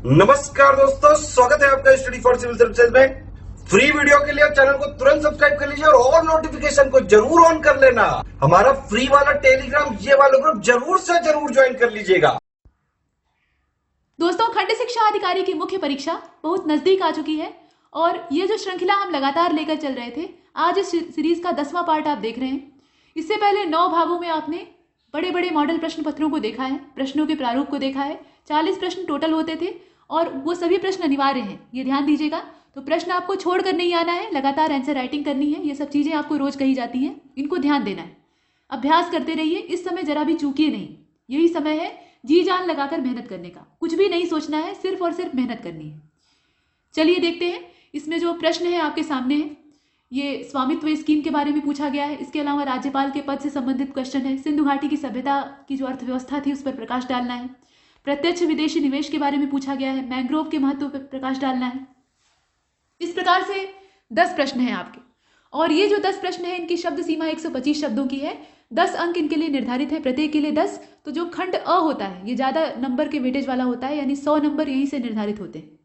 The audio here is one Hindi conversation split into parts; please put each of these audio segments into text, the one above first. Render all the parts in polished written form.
नमस्कार दोस्तों, स्वागत है आपका स्टडी फॉर सिविल सर्विसेज में। फ्री वीडियो के लिए चैनल को तुरंत सब्सक्राइब कर लीजिए और नोटिफिकेशन को जरूर ऑन कर लेना। हमारा फ्री वाला टेलीग्राम ये वाला ग्रुप जरूर से जरूर ज्वाइन कर लीजिएगा। दोस्तों, खंड शिक्षा अधिकारी की मुख्य परीक्षा बहुत नजदीक आ चुकी है और ये जो श्रृंखला हम लगातार लेकर चल रहे थे, आज इस सीरीज का 10वां पार्ट आप देख रहे हैं। इससे पहले 9 भागों में आपने बड़े बड़े मॉडल प्रश्न पत्रों को देखा है, प्रश्नों के प्रारूप को देखा है। 40 प्रश्न टोटल होते थे और वो सभी प्रश्न अनिवार्य हैं, ये ध्यान दीजिएगा। तो प्रश्न आपको छोड़कर नहीं आना है, लगातार आंसर राइटिंग करनी है। ये सब चीज़ें आपको रोज कही जाती हैं, इनको ध्यान देना है, अभ्यास करते रहिए। इस समय जरा भी चूकिए नहीं, यही समय है जी जान लगाकर मेहनत करने का। कुछ भी नहीं सोचना है, सिर्फ और सिर्फ मेहनत करनी है। चलिए देखते हैं, इसमें जो प्रश्न है आपके सामने है, ये स्वामित्व स्कीम के बारे में पूछा गया है। इसके अलावा राज्यपाल के पद से संबंधित क्वेश्चन है। सिंधु घाटी की सभ्यता की जो अर्थव्यवस्था थी उस पर प्रकाश डालना है। प्रत्यक्ष विदेशी निवेश के बारे में पूछा गया है। मैंग्रोव के महत्व पर प्रकाश डालना है। इस प्रकार से 10 प्रश्न हैं आपके, और ये जो 10 प्रश्न है इनकी शब्द सीमा 125 शब्दों की है। 10 अंक इनके लिए निर्धारित है, प्रत्येक के लिए 10। तो जो खंड अ होता है ये ज़्यादा नंबर के वेटेज वाला होता है, यानी 100 नंबर यहीं से निर्धारित होते हैं।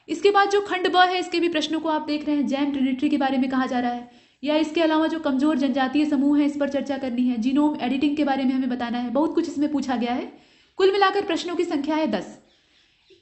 इसके बाद जो खंड ब है, इसके भी प्रश्नों को आप देख रहे हैं। जैम ट्रिनिटी के बारे में कहा जा रहा है, या इसके अलावा जो कमजोर जनजातीय समूह है इस पर चर्चा करनी है। जीनोम एडिटिंग के बारे में हमें बताना है। बहुत कुछ इसमें पूछा गया है। कुल मिलाकर प्रश्नों की संख्या है 10।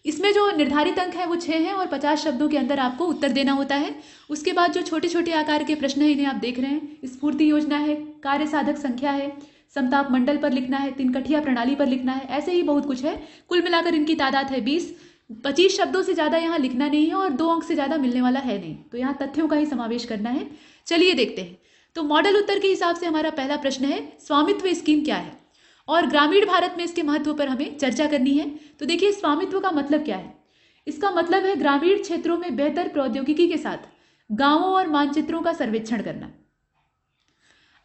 इसमें जो निर्धारित अंक है वो 6 हैं और 50 शब्दों के अंदर आपको उत्तर देना होता है। उसके बाद जो छोटे छोटे आकार के प्रश्न हैं इन्हें आप देख रहे हैं। स्फूर्ति योजना है, कार्य साधक संख्या है, समताप मंडल पर लिखना है, तिनकठिया प्रणाली पर लिखना है, ऐसे ही बहुत कुछ है। कुल मिलाकर इनकी तादाद है 20। 25 शब्दों से ज़्यादा यहाँ लिखना नहीं है और 2 अंक से ज़्यादा मिलने वाला है नहीं, तो यहाँ तथ्यों का ही समावेश करना है। चलिए देखते हैं। तो मॉडल उत्तर के हिसाब से हमारा पहला प्रश्न है, स्वामित्व स्कीम क्या है और ग्रामीण भारत में इसके महत्व पर हमें चर्चा करनी है। तो देखिए, स्वामित्व का मतलब क्या है। इसका मतलब है ग्रामीण क्षेत्रों में बेहतर प्रौद्योगिकी के साथ गांवों और मानचित्रों का सर्वेक्षण करना।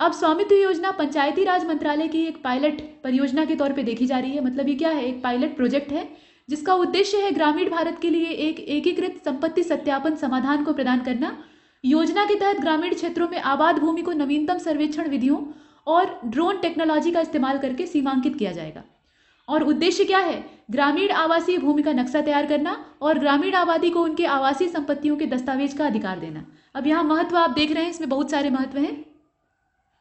अब स्वामित्व योजना पंचायती राज मंत्रालय की एक पायलट परियोजना के तौर पे देखी जा रही है। मतलब ये क्या है, एक पायलट प्रोजेक्ट है जिसका उद्देश्य है ग्रामीण भारत के लिए एक एकीकृत संपत्ति सत्यापन समाधान को प्रदान करना। योजना के तहत ग्रामीण क्षेत्रों में आबाद भूमि को नवीनतम सर्वेक्षण विधियों और ड्रोन टेक्नोलॉजी का इस्तेमाल करके सीमांकित किया जाएगा। और उद्देश्य क्या है, ग्रामीण आवासीय भूमि का नक्शा तैयार करना और ग्रामीण आबादी को उनके आवासीय संपत्तियों के दस्तावेज का अधिकार देना। अब यहाँ महत्व आप देख रहे हैं, इसमें बहुत सारे महत्व हैं।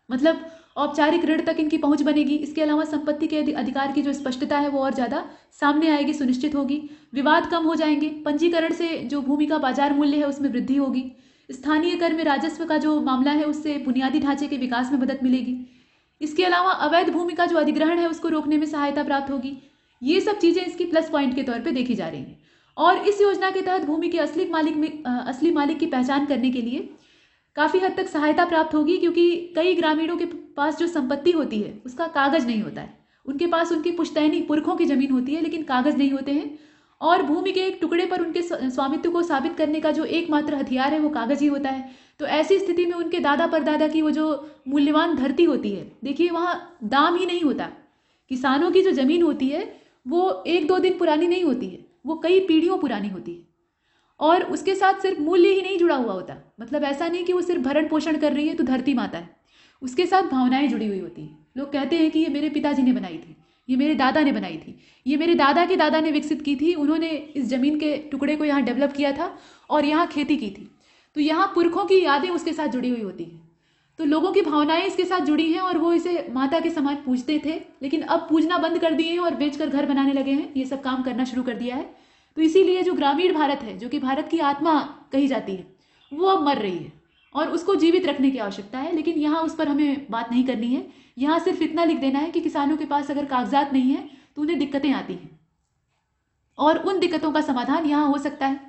मतलब औपचारिक ऋण तक इनकी पहुंच बनेगी। इसके अलावा संपत्ति के अधिकार की जो स्पष्टता है वो और ज़्यादा सामने आएगी, सुनिश्चित होगी। विवाद कम हो जाएंगे। पंजीकरण से जो भूमि का बाजार मूल्य है उसमें वृद्धि होगी। स्थानीय कर में राजस्व का जो मामला है उससे बुनियादी ढांचे के विकास में मदद मिलेगी। इसके अलावा अवैध भूमि का जो अधिग्रहण है उसको रोकने में सहायता प्राप्त होगी। ये सब चीज़ें इसकी प्लस पॉइंट के तौर पे देखी जा रही हैं। और इस योजना के तहत भूमि के असली मालिक की पहचान करने के लिए काफ़ी हद तक सहायता प्राप्त होगी, क्योंकि कई ग्रामीणों के पास जो संपत्ति होती है उसका कागज नहीं होता है। उनके पास उनकी पुश्तैनी पुरखों की ज़मीन होती है लेकिन कागज नहीं होते हैं, और भूमि के एक टुकड़े पर उनके स्वामित्व को साबित करने का जो एकमात्र हथियार है वो कागज ही होता है। तो ऐसी स्थिति में उनके दादा परदादा की वो जो मूल्यवान धरती होती है, देखिए वहाँ दाम ही नहीं होता। किसानों की जो ज़मीन होती है वो 1-2 दिन पुरानी नहीं होती है, वो कई पीढ़ियों पुरानी होती है। और उसके साथ सिर्फ मूल्य ही नहीं जुड़ा हुआ होता। मतलब ऐसा नहीं कि वो सिर्फ भरण पोषण कर रही है तो धरती माता है, उसके साथ भावनाएं जुड़ी हुई होती हैं। लोग कहते हैं कि ये मेरे पिताजी ने बनाई थी, ये मेरे दादा ने बनाई थी, ये मेरे दादा के दादा ने विकसित की थी, उन्होंने इस ज़मीन के टुकड़े को यहाँ डेवलप किया था और यहाँ खेती की थी। तो यहाँ पुरखों की यादें उसके साथ जुड़ी हुई होती हैं। तो लोगों की भावनाएं इसके साथ जुड़ी हैं और वो इसे माता के समान पूजते थे, लेकिन अब पूजना बंद कर दिए हैं और बेचकर घर बनाने लगे हैं। ये सब काम करना शुरू कर दिया है। तो इसीलिए जो ग्रामीण भारत है, जो कि भारत की आत्मा कही जाती है, वो अब मर रही है और उसको जीवित रखने की आवश्यकता है। लेकिन यहाँ उस पर हमें बात नहीं करनी है। यहाँ सिर्फ इतना लिख देना है कि किसानों के पास अगर कागजात नहीं है तो उन्हें दिक्कतें आती हैं और उन दिक्कतों का समाधान यहाँ हो सकता है।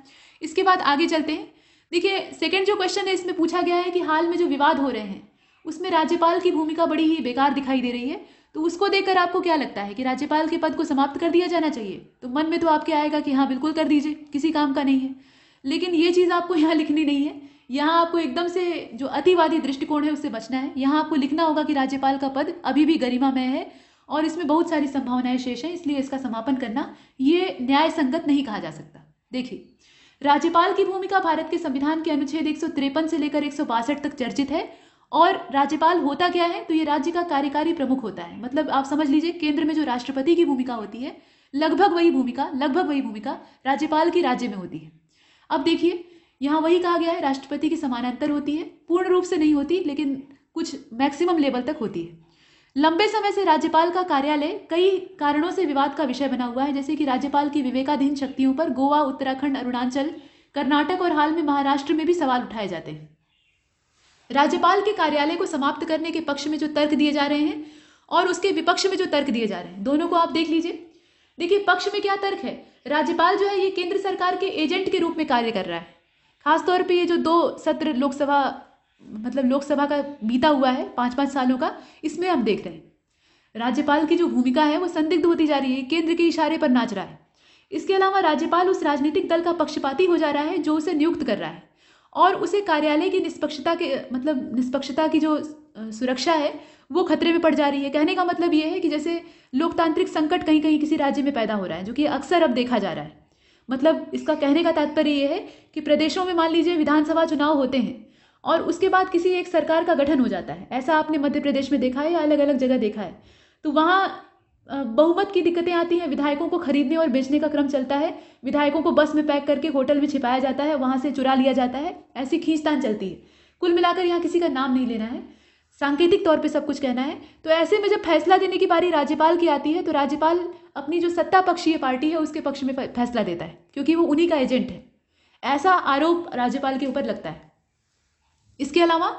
इसके बाद आगे चलते हैं। देखिए, सेकेंड जो क्वेश्चन है इसमें पूछा गया है कि हाल में जो विवाद हो रहे हैं उसमें राज्यपाल की भूमिका बड़ी ही बेकार दिखाई दे रही है। तो उसको देखकर आपको क्या लगता है कि राज्यपाल के पद को समाप्त कर दिया जाना चाहिए? तो मन में तो आपके आएगा कि हाँ बिल्कुल कर दीजिए, किसी काम का नहीं है। लेकिन ये चीज़ आपको यहाँ लिखनी नहीं है। यहाँ आपको एकदम से जो अतिवादी दृष्टिकोण है उससे बचना है। यहाँ आपको लिखना होगा कि राज्यपाल का पद अभी भी गरिमामय है और इसमें बहुत सारी संभावनाएं शेष हैं, इसलिए इसका समापन करना ये न्याय संगत नहीं कहा जा सकता। देखिए, राज्यपाल की भूमिका भारत के संविधान के अनुच्छेद 153 से लेकर 162 तक चर्चित है। और राज्यपाल होता क्या है, तो ये राज्य का कार्यकारी प्रमुख होता है। मतलब आप समझ लीजिए, केंद्र में जो राष्ट्रपति की भूमिका होती है लगभग वही भूमिका राज्यपाल की राज्य में होती है। अब देखिए, यहाँ वही कहा गया है, राष्ट्रपति के समानांतर होती है, पूर्ण रूप से नहीं होती लेकिन कुछ मैक्सिमम लेवल तक होती है। लंबे समय से राज्यपाल का कार्यालय कई कारणों से विवाद का विषय बना हुआ है, जैसे कि राज्यपाल की विवेकाधीन शक्तियों पर गोवा, उत्तराखंड, अरुणाचल, कर्नाटक और हाल में महाराष्ट्र में भी सवाल उठाए जाते हैं। राज्यपाल के कार्यालय को समाप्त करने के पक्ष में जो तर्क दिए जा रहे हैं और उसके विपक्ष में जो तर्क दिए जा रहे हैं, दोनों को आप देख लीजिए। देखिए, पक्ष में क्या तर्क है, राज्यपाल जो है ये केंद्र सरकार के एजेंट के रूप में कार्य कर रहा है। खासतौर पे ये जो 2 सत्र लोकसभा का बीता हुआ है 5-5 सालों का, इसमें हम देख रहे हैं राज्यपाल की जो भूमिका है वो संदिग्ध होती जा रही है, केंद्र के इशारे पर नाच रहा है। इसके अलावा राज्यपाल उस राजनीतिक दल का पक्षपाती हो जा रहा है जो उसे नियुक्त कर रहा है, और उसे कार्यालय की निष्पक्षता की जो सुरक्षा है वो खतरे में पड़ जा रही है। कहने का मतलब ये है कि जैसे लोकतांत्रिक संकट कहीं कहीं किसी राज्य में पैदा हो रहा है, जो कि अक्सर अब देखा जा रहा है। मतलब इसका कहने का तात्पर्य ये है कि प्रदेशों में मान लीजिए विधानसभा चुनाव होते हैं और उसके बाद किसी एक सरकार का गठन हो जाता है। ऐसा आपने मध्य प्रदेश में देखा है या अलग अलग जगह देखा है। तो वहाँ बहुमत की दिक्कतें आती हैं, विधायकों को खरीदने और बेचने का क्रम चलता है, विधायकों को बस में पैक करके होटल में छिपाया जाता है, वहाँ से चुरा लिया जाता है, ऐसी खींचतान चलती है। कुल मिलाकर यहाँ किसी का नाम नहीं लेना है, सांकेतिक तौर पे सब कुछ कहना है। तो ऐसे में जब फैसला देने की बारी राज्यपाल की आती है तो राज्यपाल अपनी जो सत्ता पक्षीय पार्टी है उसके पक्ष में फैसला देता है, क्योंकि वो उन्हीं का एजेंट है। ऐसा आरोप राज्यपाल के ऊपर लगता है। इसके अलावा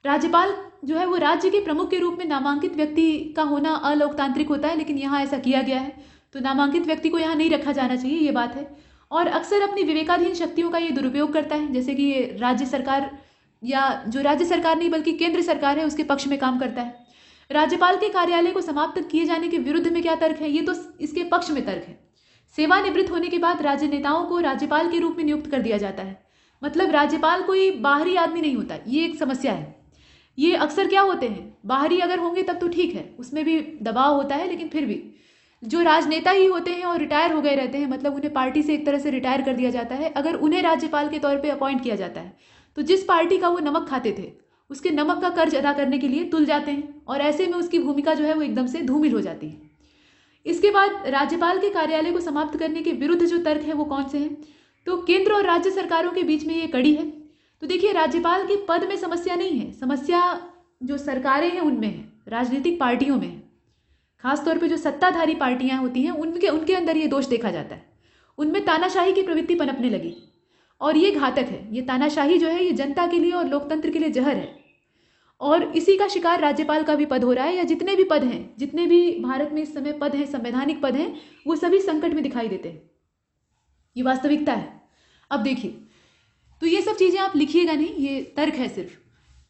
राज्यपाल जो है वो राज्य के प्रमुख के रूप में नामांकित व्यक्ति का होना अलोकतांत्रिक होता है, लेकिन यहाँ ऐसा किया गया है, तो नामांकित व्यक्ति को यहाँ नहीं रखा जाना चाहिए, ये बात है। और अक्सर अपनी विवेकाधीन शक्तियों का ये दुरुपयोग करता है, जैसे कि राज्य सरकार, या जो राज्य सरकार नहीं बल्कि केंद्र सरकार है, उसके पक्ष में काम करता है। राज्यपाल के कार्यालय को समाप्त किए जाने के विरुद्ध में क्या तर्क है, ये तो इसके पक्ष में तर्क है। सेवानिवृत्त होने के बाद राज्य नेताओं को राज्यपाल के रूप में नियुक्त कर दिया जाता है। मतलब राज्यपाल कोई बाहरी आदमी नहीं होता, ये एक समस्या है। ये अक्सर क्या होते हैं, बाहरी अगर होंगे तब तो ठीक है, उसमें भी दबाव होता है, लेकिन फिर भी जो राजनेता ही होते हैं और रिटायर हो गए रहते हैं, मतलब उन्हें पार्टी से एक तरह से रिटायर कर दिया जाता है, अगर उन्हें राज्यपाल के तौर पे अपॉइंट किया जाता है तो जिस पार्टी का वो नमक खाते थे उसके नमक का कर्ज अदा करने के लिए तुल जाते हैं, और ऐसे में उसकी भूमिका जो है वो एकदम से धूमिल हो जाती है। इसके बाद राज्यपाल के कार्यालय को समाप्त करने के विरुद्ध जो तर्क है वो कौन से हैं, तो केंद्र और राज्य सरकारों के बीच में ये कड़ी है। तो देखिए, राज्यपाल के पद में समस्या नहीं है, समस्या जो सरकारें हैं उनमें है, राजनीतिक पार्टियों में है। खासतौर पे जो सत्ताधारी पार्टियां होती हैं उनके अंदर ये दोष देखा जाता है, उनमें तानाशाही की प्रवृत्ति पनपने लगी, और ये घातक है। ये तानाशाही जो है ये जनता के लिए और लोकतंत्र के लिए जहर है, और इसी का शिकार राज्यपाल का भी पद हो रहा है, या जितने भी पद हैं, जितने भी भारत में इस समय पद हैं, संवैधानिक पद हैं, वो सभी संकट में दिखाई देते हैं। ये वास्तविकता है। अब देखिए, तो ये सब चीज़ें आप लिखिएगा नहीं, ये तर्क है सिर्फ,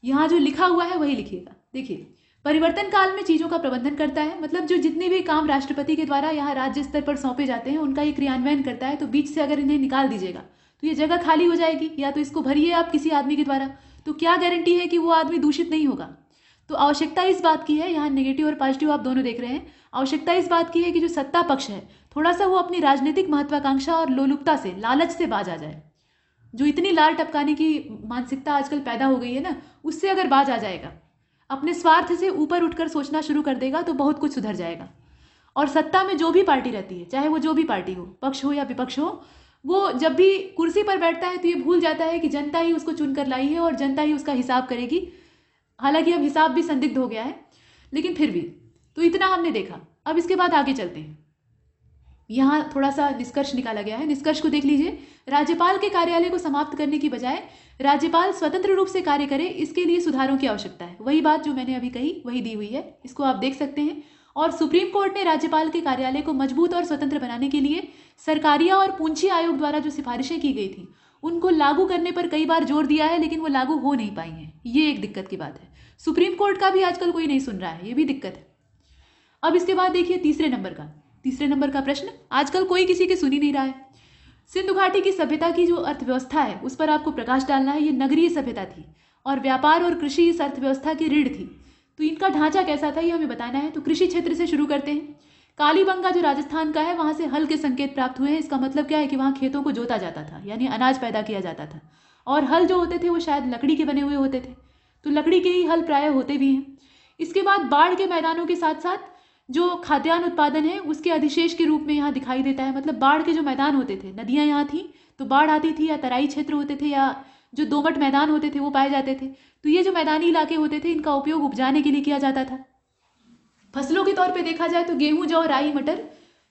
यहाँ जो लिखा हुआ है वही लिखिएगा। देखिए, परिवर्तन काल में चीज़ों का प्रबंधन करता है, मतलब जो जितने भी काम राष्ट्रपति के द्वारा यहाँ राज्य स्तर पर सौंपे जाते हैं उनका ये क्रियान्वयन करता है। तो बीच से अगर इन्हें निकाल दीजिएगा तो ये जगह खाली हो जाएगी, या तो इसको भरिए आप किसी आदमी के द्वारा, तो क्या गारंटी है कि वो आदमी दूषित नहीं होगा। तो आवश्यकता इस बात की है, यहाँ नेगेटिव और पॉजिटिव आप दोनों देख रहे हैं, आवश्यकता इस बात की है कि जो सत्ता पक्ष है थोड़ा सा वो अपनी राजनीतिक महत्वाकांक्षा और लोलुपता से, लालच से बाज आ जाए। जो इतनी लाल टपकाने की मानसिकता आजकल पैदा हो गई है ना, उससे अगर बाज आ जाएगा, अपने स्वार्थ से ऊपर उठकर सोचना शुरू कर देगा, तो बहुत कुछ सुधर जाएगा। और सत्ता में जो भी पार्टी रहती है, चाहे वो जो भी पार्टी हो, पक्ष हो या विपक्ष हो, वो जब भी कुर्सी पर बैठता है तो ये भूल जाता है कि जनता ही उसको चुनकर लाई है और जनता ही उसका हिसाब करेगी। हालांकि अब हिसाब भी संदिग्ध हो गया है, लेकिन फिर भी तो इतना हमने देखा। अब इसके बाद आगे चलते हैं, यहाँ थोड़ा सा निष्कर्ष निकाला गया है, निष्कर्ष को देख लीजिए। राज्यपाल के कार्यालय को समाप्त करने की बजाय राज्यपाल स्वतंत्र रूप से कार्य करे, इसके लिए सुधारों की आवश्यकता है। वही बात जो मैंने अभी कही वही दी हुई है, इसको आप देख सकते हैं। और सुप्रीम कोर्ट ने राज्यपाल के कार्यालय को मजबूत और स्वतंत्र बनाने के लिए सरकारिया और पूंछी आयोग द्वारा जो सिफारिशें की गई थी उनको लागू करने पर कई बार जोर दिया है, लेकिन वो लागू हो नहीं पाई हैं। ये एक दिक्कत की बात है। सुप्रीम कोर्ट का भी आजकल कोई नहीं सुन रहा है, ये भी दिक्कत है। अब इसके बाद देखिए तीसरे नंबर का प्रश्न, आजकल कोई किसी के सुन ही नहीं रहा है। सिंधु घाटी की सभ्यता की जो अर्थव्यवस्था है उस पर आपको प्रकाश डालना है। ये नगरीय सभ्यता थी और व्यापार और कृषि इस अर्थव्यवस्था की रीढ़ थी। तो इनका ढांचा कैसा था ये हमें बताना है। तो कृषि क्षेत्र से शुरू करते हैं। कालीबंगा जो राजस्थान का है, वहां से हल के संकेत प्राप्त हुए हैं। इसका मतलब क्या है कि वहां खेतों को जोता जाता था, यानी अनाज पैदा किया जाता था, और हल जो होते थे वो शायद लकड़ी के बने हुए होते थे। तो लकड़ी के ही हल प्राय होते भी हैं। इसके बाद बाढ़ के मैदानों के साथ साथ जो खाद्यान्न उत्पादन है उसके अधिशेष के रूप में यहाँ दिखाई देता है। मतलब बाढ़ के जो मैदान होते थे, नदियाँ यहाँ थी तो बाढ़ आती थी, या तराई क्षेत्र होते थे, या जो दोमट मैदान होते थे वो पाए जाते थे। तो ये जो मैदानी इलाके होते थे इनका उपयोग उपजाने के लिए किया जाता था। फसलों के तौर पे देखा जाए तो गेहूं, जौ, राई, मटर,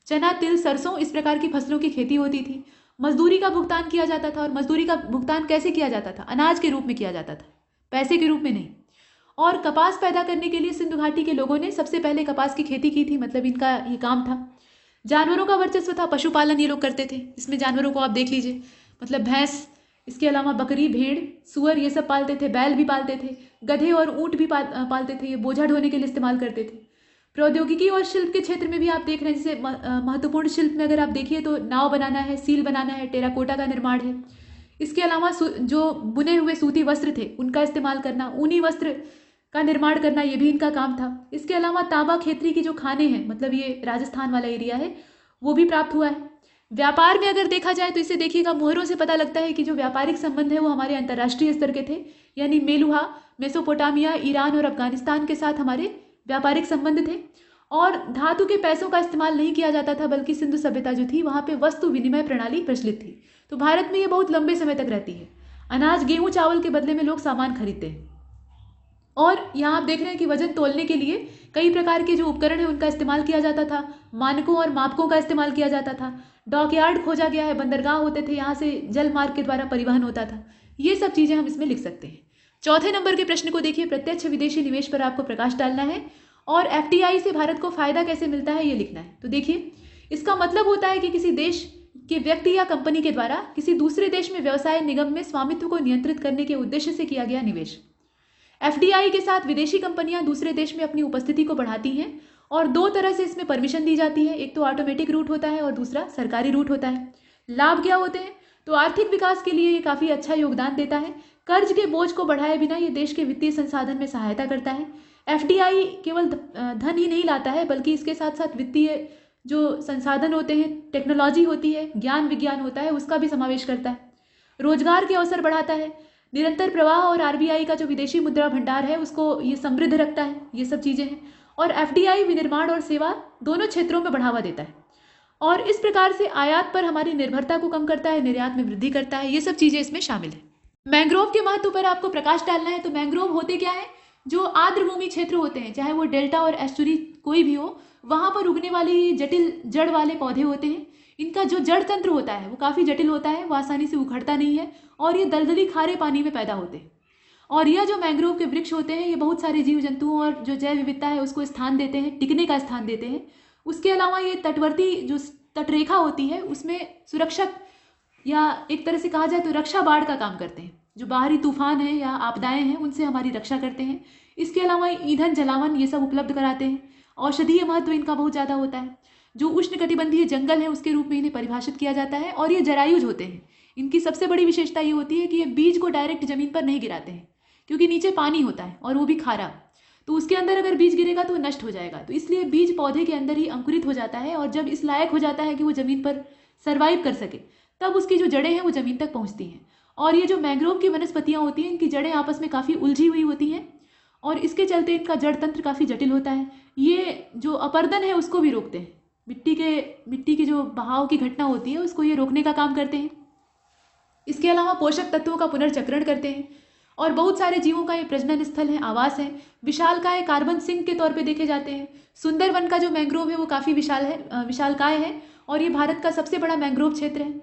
चना, तिल, सरसों, इस प्रकार की फसलों की खेती होती थी। मजदूरी का भुगतान किया जाता था, और मजदूरी का भुगतान कैसे किया जाता था? अनाज के रूप में किया जाता था, पैसे के रूप में नहीं। और कपास पैदा करने के लिए सिंधु घाटी के लोगों ने सबसे पहले कपास की खेती की थी, मतलब इनका ये काम था। जानवरों का वर्चस्व था, पशुपालन ये लोग करते थे। इसमें जानवरों को आप देख लीजिए, मतलब भैंस, इसके अलावा बकरी, भेड़, सुअर ये सब पालते थे, बैल भी पालते थे, गधे और ऊँट भी पालते थे। ये बोझा ढोने के लिए इस्तेमाल करते थे। प्रौद्योगिकी और शिल्प के क्षेत्र में भी आप देख रहे हैं, जैसे महत्वपूर्ण शिल्प में अगर आप देखिए तो नाव बनाना है, सील बनाना है, टेराकोटा का निर्माण है। इसके अलावा जो बुने हुए सूती वस्त्र थे उनका इस्तेमाल करना, ऊनी वस्त्र का निर्माण करना, ये भी इनका काम था। इसके अलावा तांबा खेतरी की जो खाने हैं, मतलब ये राजस्थान वाला एरिया है, वो भी प्राप्त हुआ है। व्यापार में अगर देखा जाए तो इसे देखिएगा, मोहरों से पता लगता है कि जो व्यापारिक संबंध है वो हमारे अंतर्राष्ट्रीय स्तर के थे, यानी मेलुहा, मेसोपोटामिया, ईरान और अफगानिस्तान के साथ हमारे व्यापारिक संबंध थे। और धातु के पैसों का इस्तेमाल नहीं किया जाता था, बल्कि सिंधु सभ्यता जो थी वहाँ पे वस्तु विनिमय प्रणाली प्रचलित थी। तो भारत में ये बहुत लंबे समय तक रहती है। अनाज, गेहूं, चावल के बदले में लोग सामान खरीदते हैं। और यहाँ आप देख रहे हैं कि वजन तोलने के लिए कई प्रकार के जो उपकरण है उनका इस्तेमाल किया जाता था। मानकों और मापकों का इस्तेमाल किया जाता था। डॉकयार्ड खोजा गया है, बंदरगाह होते थे, यहाँ से जल मार्ग के द्वारा परिवहन होता था। ये सब चीज़ें हम इसमें लिख सकते हैं। चौथे नंबर के प्रश्न को देखिए, प्रत्यक्ष विदेशी निवेश पर आपको प्रकाश डालना है और FDI से भारत को फायदा कैसे मिलता है ये लिखना है। तो देखिए, इसका मतलब होता है कि किसी देश के व्यक्ति या कंपनी के द्वारा किसी दूसरे देश में व्यवसाय निगम में स्वामित्व को नियंत्रित करने के उद्देश्य से किया गया निवेश। FDI के साथ विदेशी कंपनियां दूसरे देश में अपनी उपस्थिति को बढ़ाती हैं, और दो तरह से इसमें परमिशन दी जाती है। एक तो ऑटोमेटिक रूट होता है और दूसरा सरकारी रूट होता है। लाभ क्या होते हैं? तो आर्थिक विकास के लिए ये काफ़ी अच्छा योगदान देता है। कर्ज के बोझ को बढ़ाए बिना ये देश के वित्तीय संसाधन में सहायता करता है। FDI केवल धन ही नहीं लाता है, बल्कि इसके साथ साथ वित्तीय जो संसाधन होते हैं, टेक्नोलॉजी होती है, ज्ञान विज्ञान होता है, उसका भी समावेश करता है। रोजगार के अवसर बढ़ाता है। निरंतर प्रवाह और RBI का जो विदेशी मुद्रा भंडार है उसको ये समृद्ध रखता है। ये सब चीज़ें हैं। और FDI विनिर्माण और सेवा दोनों क्षेत्रों में बढ़ावा देता है, और इस प्रकार से आयात पर हमारी निर्भरता को कम करता है, निर्यात में वृद्धि करता है। ये सब चीज़ें इसमें शामिल है। मैंग्रोव के महत्व पर आपको प्रकाश डालना है। तो मैंग्रोव होते क्या है? जो आर्द्रभूमि क्षेत्र होते हैं, चाहे वो डेल्टा और एस्चुरी कोई भी हो, वहाँ पर उगने वाली जटिल जड़ वाले पौधे होते हैं। इनका जो जड़ तंत्र होता है वो काफ़ी जटिल होता है, वो आसानी से उखड़ता नहीं है, और ये दलदली खारे पानी में पैदा होते हैं। और यह जो मैंग्रोव के वृक्ष होते हैं ये बहुत सारे जीव जंतुओं और जो जैव विविधता है उसको स्थान देते हैं, टिकने का स्थान देते हैं। उसके अलावा ये तटवर्ती जो तटरेखा होती है उसमें सुरक्षक, या एक तरह से कहा जाए तो रक्षा बाड़ का काम करते हैं। जो बाहरी तूफान है या आपदाएं हैं उनसे हमारी रक्षा करते हैं। इसके अलावा ईंधन, जलावन ये सब उपलब्ध कराते हैं। औषधीय महत्व इनका बहुत ज़्यादा होता है। जो उष्णकटिबंधीय जंगल है उसके रूप में इन्हें परिभाषित किया जाता है। और ये जरायुज होते हैं। इनकी सबसे बड़ी विशेषता ये होती है कि ये बीज को डायरेक्ट जमीन पर नहीं गिराते हैं, क्योंकि नीचे पानी होता है और वो भी खारा, तो उसके अंदर अगर बीज गिरेगा तो नष्ट हो जाएगा। तो इसलिए बीज पौधे के अंदर ही अंकुरित हो जाता है, और जब इस लायक हो जाता है कि वो ज़मीन पर सर्वाइव कर सके, तब उसकी जो जड़ें हैं वो ज़मीन तक पहुँचती हैं। और ये जो मैंग्रोव की वनस्पतियाँ होती हैं, इनकी जड़ें आपस में काफ़ी उलझी हुई होती हैं, और इसके चलते इनका जड़ तंत्र काफ़ी जटिल होता है। ये जो अपरदन है उसको भी रोकते हैं। मिट्टी के जो बहाव की घटना होती है उसको ये रोकने का काम करते हैं। इसके अलावा पोषक तत्वों का पुनर्चक्रण करते हैं, और बहुत सारे जीवों का ये प्रजनन स्थल है, आवास है। विशालकाय कार्बन सिंक के तौर पे देखे जाते हैं। सुंदरवन का जो मैंग्रोव है वो काफ़ी विशालकाय है, और ये भारत का सबसे बड़ा मैंग्रोव क्षेत्र है।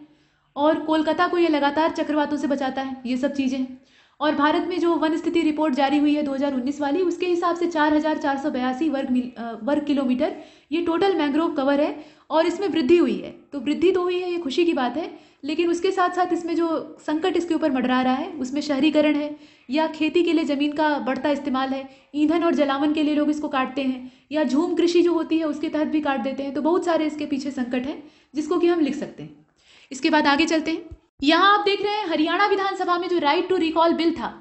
और कोलकाता को ये लगातार चक्रवातों से बचाता है। ये सब चीज़ें हैं। और भारत में जो वन स्थिति रिपोर्ट जारी हुई है 2019 वाली, उसके हिसाब से 4482 वर्ग किलोमीटर ये टोटल मैंग्रोव कवर है, और इसमें वृद्धि हुई है। तो वृद्धि तो हुई है, ये खुशी की बात है, लेकिन उसके साथ साथ इसमें जो संकट इसके ऊपर मंडरा रहा है उसमें शहरीकरण है, या खेती के लिए ज़मीन का बढ़ता इस्तेमाल है। ईंधन और जलावन के लिए लोग इसको काटते हैं, या झूम कृषि जो होती है उसके तहत भी काट देते हैं। तो बहुत सारे इसके पीछे संकट हैं जिसको कि हम लिख सकते हैं। इसके बाद आगे चलते हैं। यहाँ आप देख रहे हैं हरियाणा विधानसभा में जो राइट टू रिकॉल बिल था,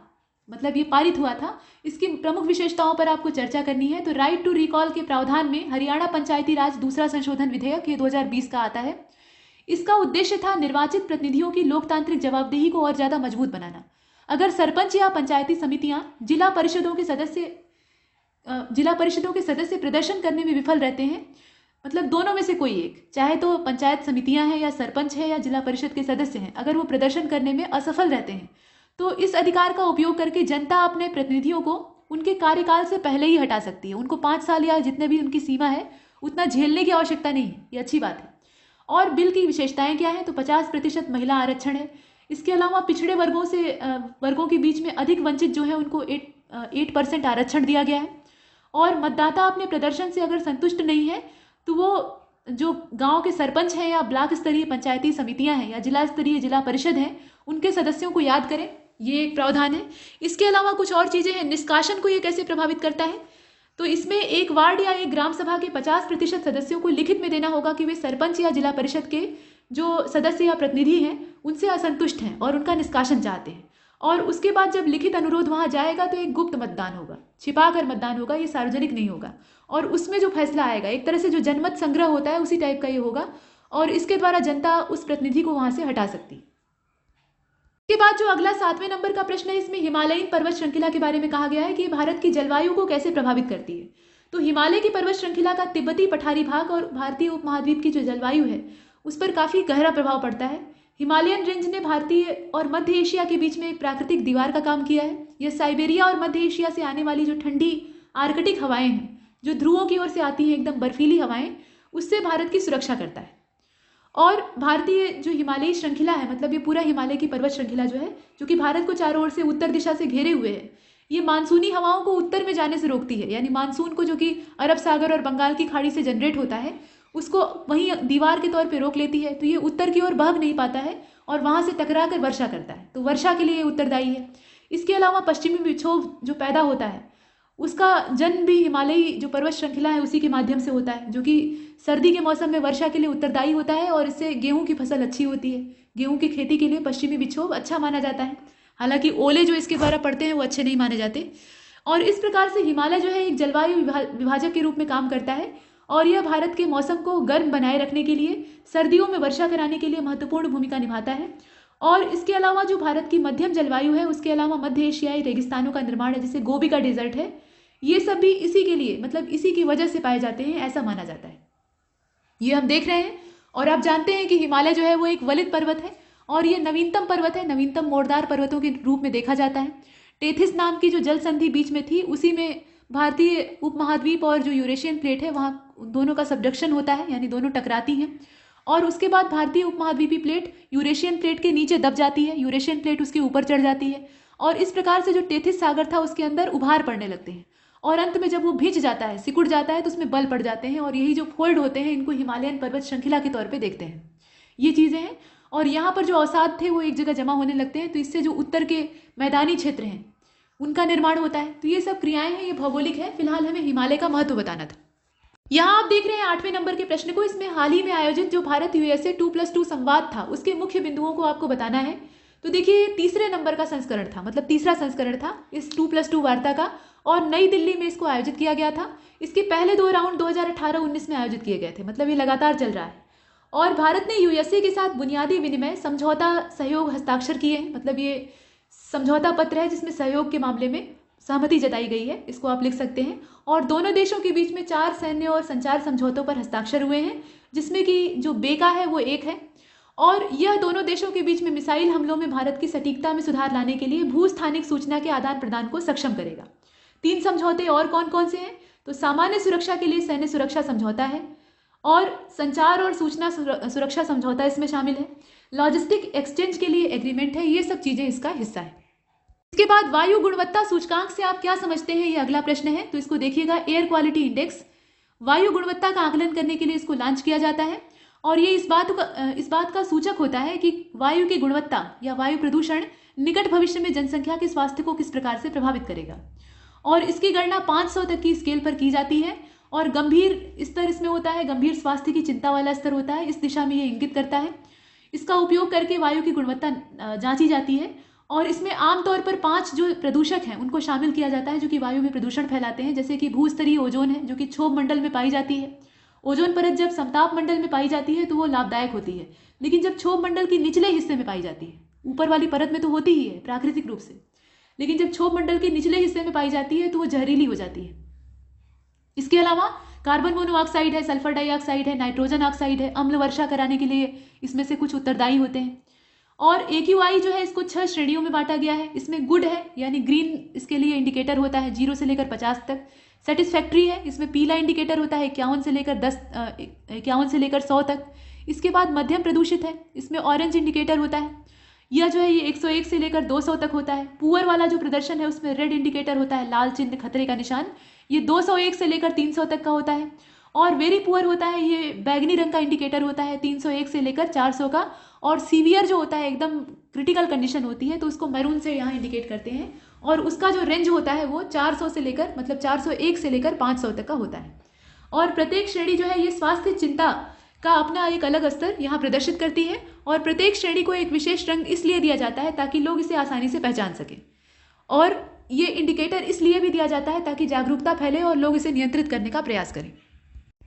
मतलब ये पारित हुआ था, इसकी प्रमुख विशेषताओं पर आपको चर्चा करनी है। तो राइट टू रिकॉल के प्रावधान में हरियाणा पंचायती राज दूसरा संशोधन विधेयक ये 2020 का आता है। इसका उद्देश्य था निर्वाचित प्रतिनिधियों की लोकतांत्रिक जवाबदेही को और ज़्यादा मजबूत बनाना। अगर सरपंच या पंचायती समितियां जिला परिषदों के सदस्य जिला परिषदों के सदस्य प्रदर्शन करने में विफल रहते हैं, मतलब दोनों में से कोई एक, चाहे तो पंचायत समितियां हैं या सरपंच है या जिला परिषद के सदस्य हैं, अगर वो प्रदर्शन करने में असफल रहते हैं तो इस अधिकार का उपयोग करके जनता अपने प्रतिनिधियों को उनके कार्यकाल से पहले ही हटा सकती है। उनको 5 साल या जितने भी उनकी सीमा है उतना झेलने की आवश्यकता नहीं है। ये अच्छी बात है। और बिल की विशेषताएं क्या हैं? तो 50% महिला आरक्षण है। इसके अलावा पिछड़े वर्गों के बीच में अधिक वंचित जो है उनको 8% आरक्षण दिया गया है। और मतदाता अपने प्रदर्शन से अगर संतुष्ट नहीं है तो वो जो गांव के सरपंच हैं या ब्लॉक स्तरीय पंचायती समितियां हैं या जिला स्तरीय जिला परिषद हैं उनके सदस्यों को याद करें। ये एक प्रावधान है। इसके अलावा कुछ और चीज़ें हैं। निष्कासन को ये कैसे प्रभावित करता है? तो इसमें एक वार्ड या एक ग्राम सभा के 50% सदस्यों को लिखित में देना होगा कि वे सरपंच या जिला परिषद के जो सदस्य या प्रतिनिधि हैं उनसे असंतुष्ट हैं और उनका निष्कासन चाहते हैं। और उसके बाद जब लिखित अनुरोध वहाँ जाएगा तो एक गुप्त मतदान होगा, छिपा कर मतदान होगा, ये सार्वजनिक नहीं होगा। और उसमें जो फैसला आएगा एक तरह से जो जनमत संग्रह होता है उसी टाइप का ये होगा और इसके द्वारा जनता उस प्रतिनिधि को वहाँ से हटा सकती। इसके बाद जो अगला 7वें नंबर का प्रश्न है, इसमें हिमालयन पर्वत श्रृंखला के बारे में कहा गया है कि भारत की जलवायु को कैसे प्रभावित करती है। तो हिमालय की पर्वत श्रृंखला का तिब्बती पठारी भाग और भारतीय उपमहाद्वीप की जो जलवायु है उस पर काफ़ी गहरा प्रभाव पड़ता है। हिमालयन रेंज ने भारतीय और मध्य एशिया के बीच में एक प्राकृतिक दीवार का काम किया है। यह साइबेरिया और मध्य एशिया से आने वाली जो ठंडी आर्कटिक हवाएं हैं, जो ध्रुवों की ओर से आती हैं, एकदम बर्फीली हवाएं, उससे भारत की सुरक्षा करता है। और भारतीय जो हिमालयी श्रृंखला है, मतलब ये पूरा हिमालय की पर्वत श्रृंखला जो है, जो कि भारत को चारों ओर से उत्तर दिशा से घेरे हुए है, ये मानसूनी हवाओं को उत्तर में जाने से रोकती है। यानी मानसून को जो कि अरब सागर और बंगाल की खाड़ी से जनरेट होता है उसको वहीं दीवार के तौर पे रोक लेती है, तो ये उत्तर की ओर भाग नहीं पाता है और वहाँ से टकरा कर वर्षा करता है, तो वर्षा के लिए ये उत्तरदायी है। इसके अलावा पश्चिमी विक्षोभ जो पैदा होता है उसका जन्म भी हिमालयी जो पर्वत श्रृंखला है उसी के माध्यम से होता है, जो कि सर्दी के मौसम में वर्षा के लिए उत्तरदायी होता है और इससे गेहूं की फसल अच्छी होती है। गेहूं की खेती के लिए पश्चिमी विक्षोभ अच्छा माना जाता है, हालांकि ओले जो इसके द्वारा पड़ते हैं वो अच्छे नहीं माने जाते। और इस प्रकार से हिमालय जो है एक जलवायु विभाजक के रूप में काम करता है और यह भारत के मौसम को गर्म बनाए रखने के लिए, सर्दियों में वर्षा कराने के लिए महत्वपूर्ण भूमिका निभाता है। और इसके अलावा जो भारत की मध्यम जलवायु है उसके अलावा मध्य एशियाई रेगिस्तानों का निर्माण है, जैसे गोबी का डेजर्ट है, ये सब भी इसी के लिए, मतलब इसी की वजह से पाए जाते हैं, ऐसा माना जाता है। ये हम देख रहे हैं। और आप जानते हैं कि हिमालय जो है वो एक वलित पर्वत है और ये नवीनतम पर्वत है, नवीनतम मोड़दार पर्वतों के रूप में देखा जाता है। टेथिस नाम की जो जल संधि बीच में थी उसी में भारतीय उपमहाद्वीप और जो यूरेशियन प्लेट है वहाँ दोनों का सबडक्शन होता है, यानी दोनों टकराती हैं और उसके बाद भारतीय उपमहाद्वीपी प्लेट यूरेशियन प्लेट के नीचे दब जाती है, यूरेशियन प्लेट उसके ऊपर चढ़ जाती है और इस प्रकार से जो टेथिस सागर था उसके अंदर उभार पड़ने लगते हैं और अंत में जब वो भिज जाता है, सिकुड़ जाता है, तो उसमें बल पड़ जाते हैं और यही जो फोल्ड होते हैं इनको हिमालयन पर्वत श्रृंखला के तौर पे देखते हैं। ये चीज़ें हैं। और यहाँ पर जो अवसाद थे वो एक जगह जमा होने लगते हैं, तो इससे जो उत्तर के मैदानी क्षेत्र हैं उनका निर्माण होता है। तो ये सब क्रियाएं हैं, ये भौगोलिक है। फिलहाल हमें हिमालय का महत्व बताना था। यहाँ आप देख रहे हैं 8वें नंबर के प्रश्न को। इसमें हाल ही में आयोजित जो भारत यूएसए 2+2 संवाद था उसके मुख्य बिंदुओं को आपको बताना है। तो देखिए ये तीसरे नंबर का संस्करण था, मतलब तीसरा संस्करण था इस 2+2 वार्ता का और नई दिल्ली में इसको आयोजित किया गया था। इसके पहले 2 राउंड 2018-19 में आयोजित किए गए थे, मतलब ये लगातार चल रहा है। और भारत ने यूएसए के साथ बुनियादी विनिमय समझौता सहयोग हस्ताक्षर किए हैं, मतलब ये समझौता पत्र है जिसमें सहयोग के मामले में सहमति जताई गई है, इसको आप लिख सकते हैं। और दोनों देशों के बीच में 4 सैन्य और संचार समझौतों पर हस्ताक्षर हुए हैं, जिसमें कि जो बेका है वो एक है और यह दोनों देशों के बीच में मिसाइल हमलों में भारत की सटीकता में सुधार लाने के लिए भूस्थानिक सूचना के आदान प्रदान को सक्षम करेगा। 3 समझौते और कौन कौन से हैं? तो सामान्य सुरक्षा के लिए सैन्य सुरक्षा समझौता है और संचार और सूचना सुरक्षा समझौता इसमें शामिल है। लॉजिस्टिक एक्सचेंज के लिए एग्रीमेंट है। ये सब चीज़ें इसका हिस्सा है। इसके बाद वायु गुणवत्ता सूचकांक से आप क्या समझते हैं, ये अगला प्रश्न है। तो इसको देखिएगा, एयर क्वालिटी इंडेक्स वायु गुणवत्ता का आकलन करने के लिए इसको लॉन्च किया जाता है और ये इस बात का सूचक होता है कि वायु की गुणवत्ता या वायु प्रदूषण निकट भविष्य में जनसंख्या के स्वास्थ्य को किस प्रकार से प्रभावित करेगा। और इसकी गणना 500 तक की स्केल पर की जाती है और गंभीर स्तर इसमें होता है, गंभीर स्वास्थ्य की चिंता वाला स्तर होता है, इस दिशा में ये इंगित करता है। इसका उपयोग करके वायु की गुणवत्ता जांची जाती है और इसमें आमतौर पर 5 जो प्रदूषक हैं उनको शामिल किया जाता है जो कि वायु में प्रदूषण फैलाते हैं, जैसे कि भूस्तरीय ओजोन है जो कि क्षोभ मंडल में पाई जाती है। ओजोन परत जब समताप मंडल में पाई जाती है तो वो लाभदायक होती है, लेकिन जब क्षोभ मंडल के निचले हिस्से में पाई जाती है, ऊपर वाली परत में तो होती ही है प्राकृतिक रूप से, लेकिन जब क्षोभ मंडल के निचले हिस्से में पाई जाती है तो वो जहरीली हो जाती है। इसके अलावा कार्बन मोनोऑक्साइड है, सल्फर डाइऑक्साइड है, नाइट्रोजन ऑक्साइड है, अम्ल वर्षा कराने के लिए इसमें से कुछ उत्तरदायी होते हैं। और AQI जो है इसको 6 श्रेणियों में बांटा गया है। इसमें गुड है यानी ग्रीन इसके लिए इंडिकेटर होता है 0 से लेकर 50 तक। सेटिस्फैक्ट्री है, इसमें पीला इंडिकेटर होता है 51 से लेकर 100 तक। इसके बाद मध्यम प्रदूषित है, इसमें ऑरेंज इंडिकेटर होता है, यह जो है ये 101 से लेकर 200 तक होता है। पुअर वाला जो प्रदर्शन है उसमें रेड इंडिकेटर होता है, लाल चिन्ह खतरे का निशान, ये 201 से लेकर 300 तक का होता है। और वेरी पुअर होता है, ये बैगनी रंग का इंडिकेटर होता है 301 से लेकर 400 का। और सीवियर जो होता है एकदम क्रिटिकल कंडीशन होती है तो उसको मैरून से यहाँ इंडिकेट करते हैं, और उसका जो रेंज होता है वो 400 से लेकर 401 से लेकर 500 तक का होता है। और प्रत्येक श्रेणी जो है ये स्वास्थ्य चिंता का अपना एक अलग स्तर यहाँ प्रदर्शित करती है, और प्रत्येक श्रेणी को एक विशेष रंग इसलिए दिया जाता है ताकि लोग इसे आसानी से पहचान सकें। और ये इंडिकेटर इसलिए भी दिया जाता है ताकि जागरूकता फैले और लोग इसे नियंत्रित करने का प्रयास करें।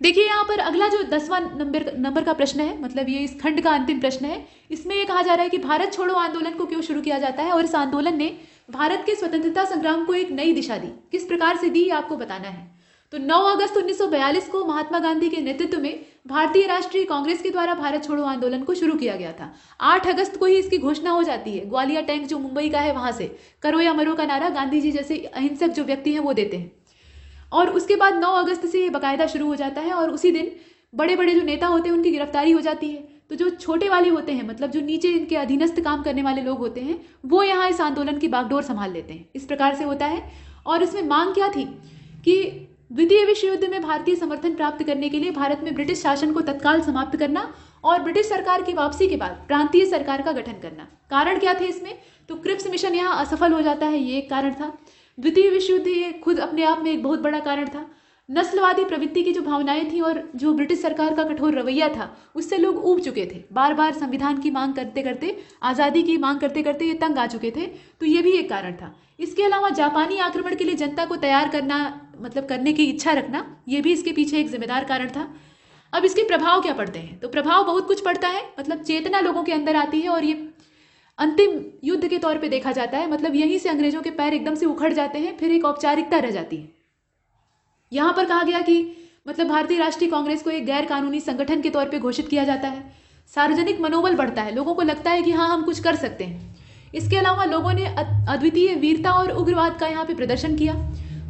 देखिए यहाँ पर अगला जो 10वां नंबर का प्रश्न है, मतलब ये इस खंड का अंतिम प्रश्न है। इसमें ये कहा जा रहा है कि भारत छोड़ो आंदोलन को क्यों शुरू किया जाता है और इस आंदोलन ने भारत के स्वतंत्रता संग्राम को एक नई दिशा दी, किस प्रकार से दी, आपको बताना है। तो 9 अगस्त 1942 को महात्मा गांधी के नेतृत्व में भारतीय राष्ट्रीय कांग्रेस के द्वारा भारत छोड़ो आंदोलन को शुरू किया गया था। 8 अगस्त को ही इसकी घोषणा हो जाती है। ग्वालियर टैंक जो मुंबई का है वहां से करो या मरो का नारा गांधी जी जैसे अहिंसक जो व्यक्ति हैं वो देते हैं। और उसके बाद 9 अगस्त से ये बाकायदा शुरू हो जाता है, और उसी दिन बड़े बड़े जो नेता होते हैं उनकी गिरफ्तारी हो जाती है। तो जो छोटे वाले होते हैं, मतलब जो नीचे इनके अधीनस्थ काम करने वाले लोग होते हैं, वो यहाँ इस आंदोलन की बागडोर संभाल लेते हैं। इस प्रकार से होता है। और इसमें मांग क्या थी कि द्वितीय विश्व युद्ध में भारतीय समर्थन प्राप्त करने के लिए भारत में ब्रिटिश शासन को तत्काल समाप्त करना और ब्रिटिश सरकार की वापसी के बाद प्रांतीय सरकार का गठन करना। कारण क्या थे इसमें? तो क्रिप्स मिशन यहाँ असफल हो जाता है, ये एक कारण था। द्वितीय विश्व युद्ध ये खुद अपने आप में एक बहुत बड़ा कारण था। नस्लवादी प्रवृत्ति की जो भावनाएं थी और जो ब्रिटिश सरकार का कठोर रवैया था उससे लोग ऊब चुके थे। बार बार संविधान की मांग करते करते, आज़ादी की मांग करते करते ये तंग आ चुके थे, तो ये भी एक कारण था। इसके अलावा जापानी आक्रमण के लिए जनता को तैयार करना, मतलब करने की इच्छा रखना, ये भी इसके पीछे एक जिम्मेदार कारण था। अब इसके प्रभाव क्या पड़ते हैं? तो प्रभाव बहुत कुछ पड़ता है, मतलब चेतना लोगों के अंदर आती है और ये अंतिम युद्ध के तौर पे देखा जाता है। मतलब यहीं से अंग्रेजों के पैर एकदम से उखड़ जाते हैं, फिर एक औपचारिकता रह जाती है। यहाँ पर कहा गया कि मतलब भारतीय राष्ट्रीय कांग्रेस को एक गैर कानूनी संगठन के तौर पे घोषित किया जाता है। सार्वजनिक मनोबल बढ़ता है, लोगों को लगता है कि हाँ हम कुछ कर सकते हैं। इसके अलावा लोगों ने अद्वितीय वीरता और उग्रवाद का यहाँ पे प्रदर्शन किया।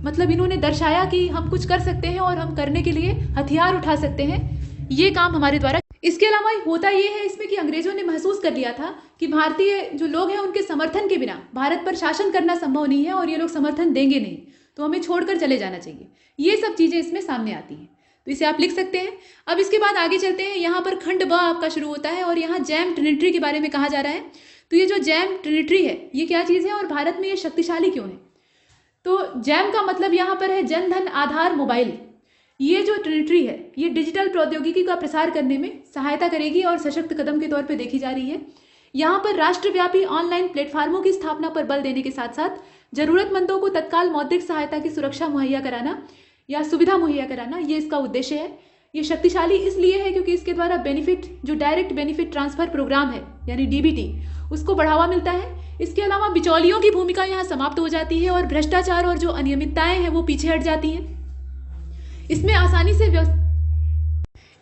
मतलब इन्होंने दर्शाया कि हम कुछ कर सकते हैं और हम करने के लिए हथियार उठा सकते हैं, ये काम हमारे द्वारा। इसके अलावा होता ये है इसमें कि अंग्रेजों ने महसूस कर लिया था कि भारतीय जो लोग हैं उनके समर्थन के बिना भारत पर शासन करना संभव नहीं है और ये लोग समर्थन देंगे नहीं, तो हमें छोड़कर चले जाना चाहिए। ये सब चीज़ें इसमें सामने आती हैं, तो इसे आप लिख सकते हैं। अब इसके बाद आगे चलते हैं। यहाँ पर खंड ब आपका शुरू होता है और यहाँ जैम ट्रिनिटी के बारे में कहा जा रहा है। तो ये जो जैम ट्रिनिटी है ये क्या चीज़ है और भारत में ये शक्तिशाली क्यों है? तो जैम का मतलब यहाँ पर है जन धन आधार मोबाइल। ये जो ट्रिनिटी है ये डिजिटल प्रौद्योगिकी का प्रसार करने में सहायता करेगी और सशक्त कदम के तौर पर देखी जा रही है। यहाँ पर राष्ट्रव्यापी ऑनलाइन प्लेटफार्मों की स्थापना पर बल देने के साथ साथ जरूरतमंदों को तत्काल मौद्रिक सहायता की सुरक्षा मुहैया कराना या सुविधा मुहैया कराना, ये इसका उद्देश्य है। ये शक्तिशाली इसलिए है क्योंकि इसके द्वारा बेनिफिट, जो डायरेक्ट बेनिफिट ट्रांसफर प्रोग्राम है यानी डीबीटी, उसको बढ़ावा मिलता है। इसके अलावा बिचौलियों की भूमिका यहाँ समाप्त हो जाती है और भ्रष्टाचार और जो अनियमितताएं हैं वो पीछे हट जाती हैं। इसमें आसानी से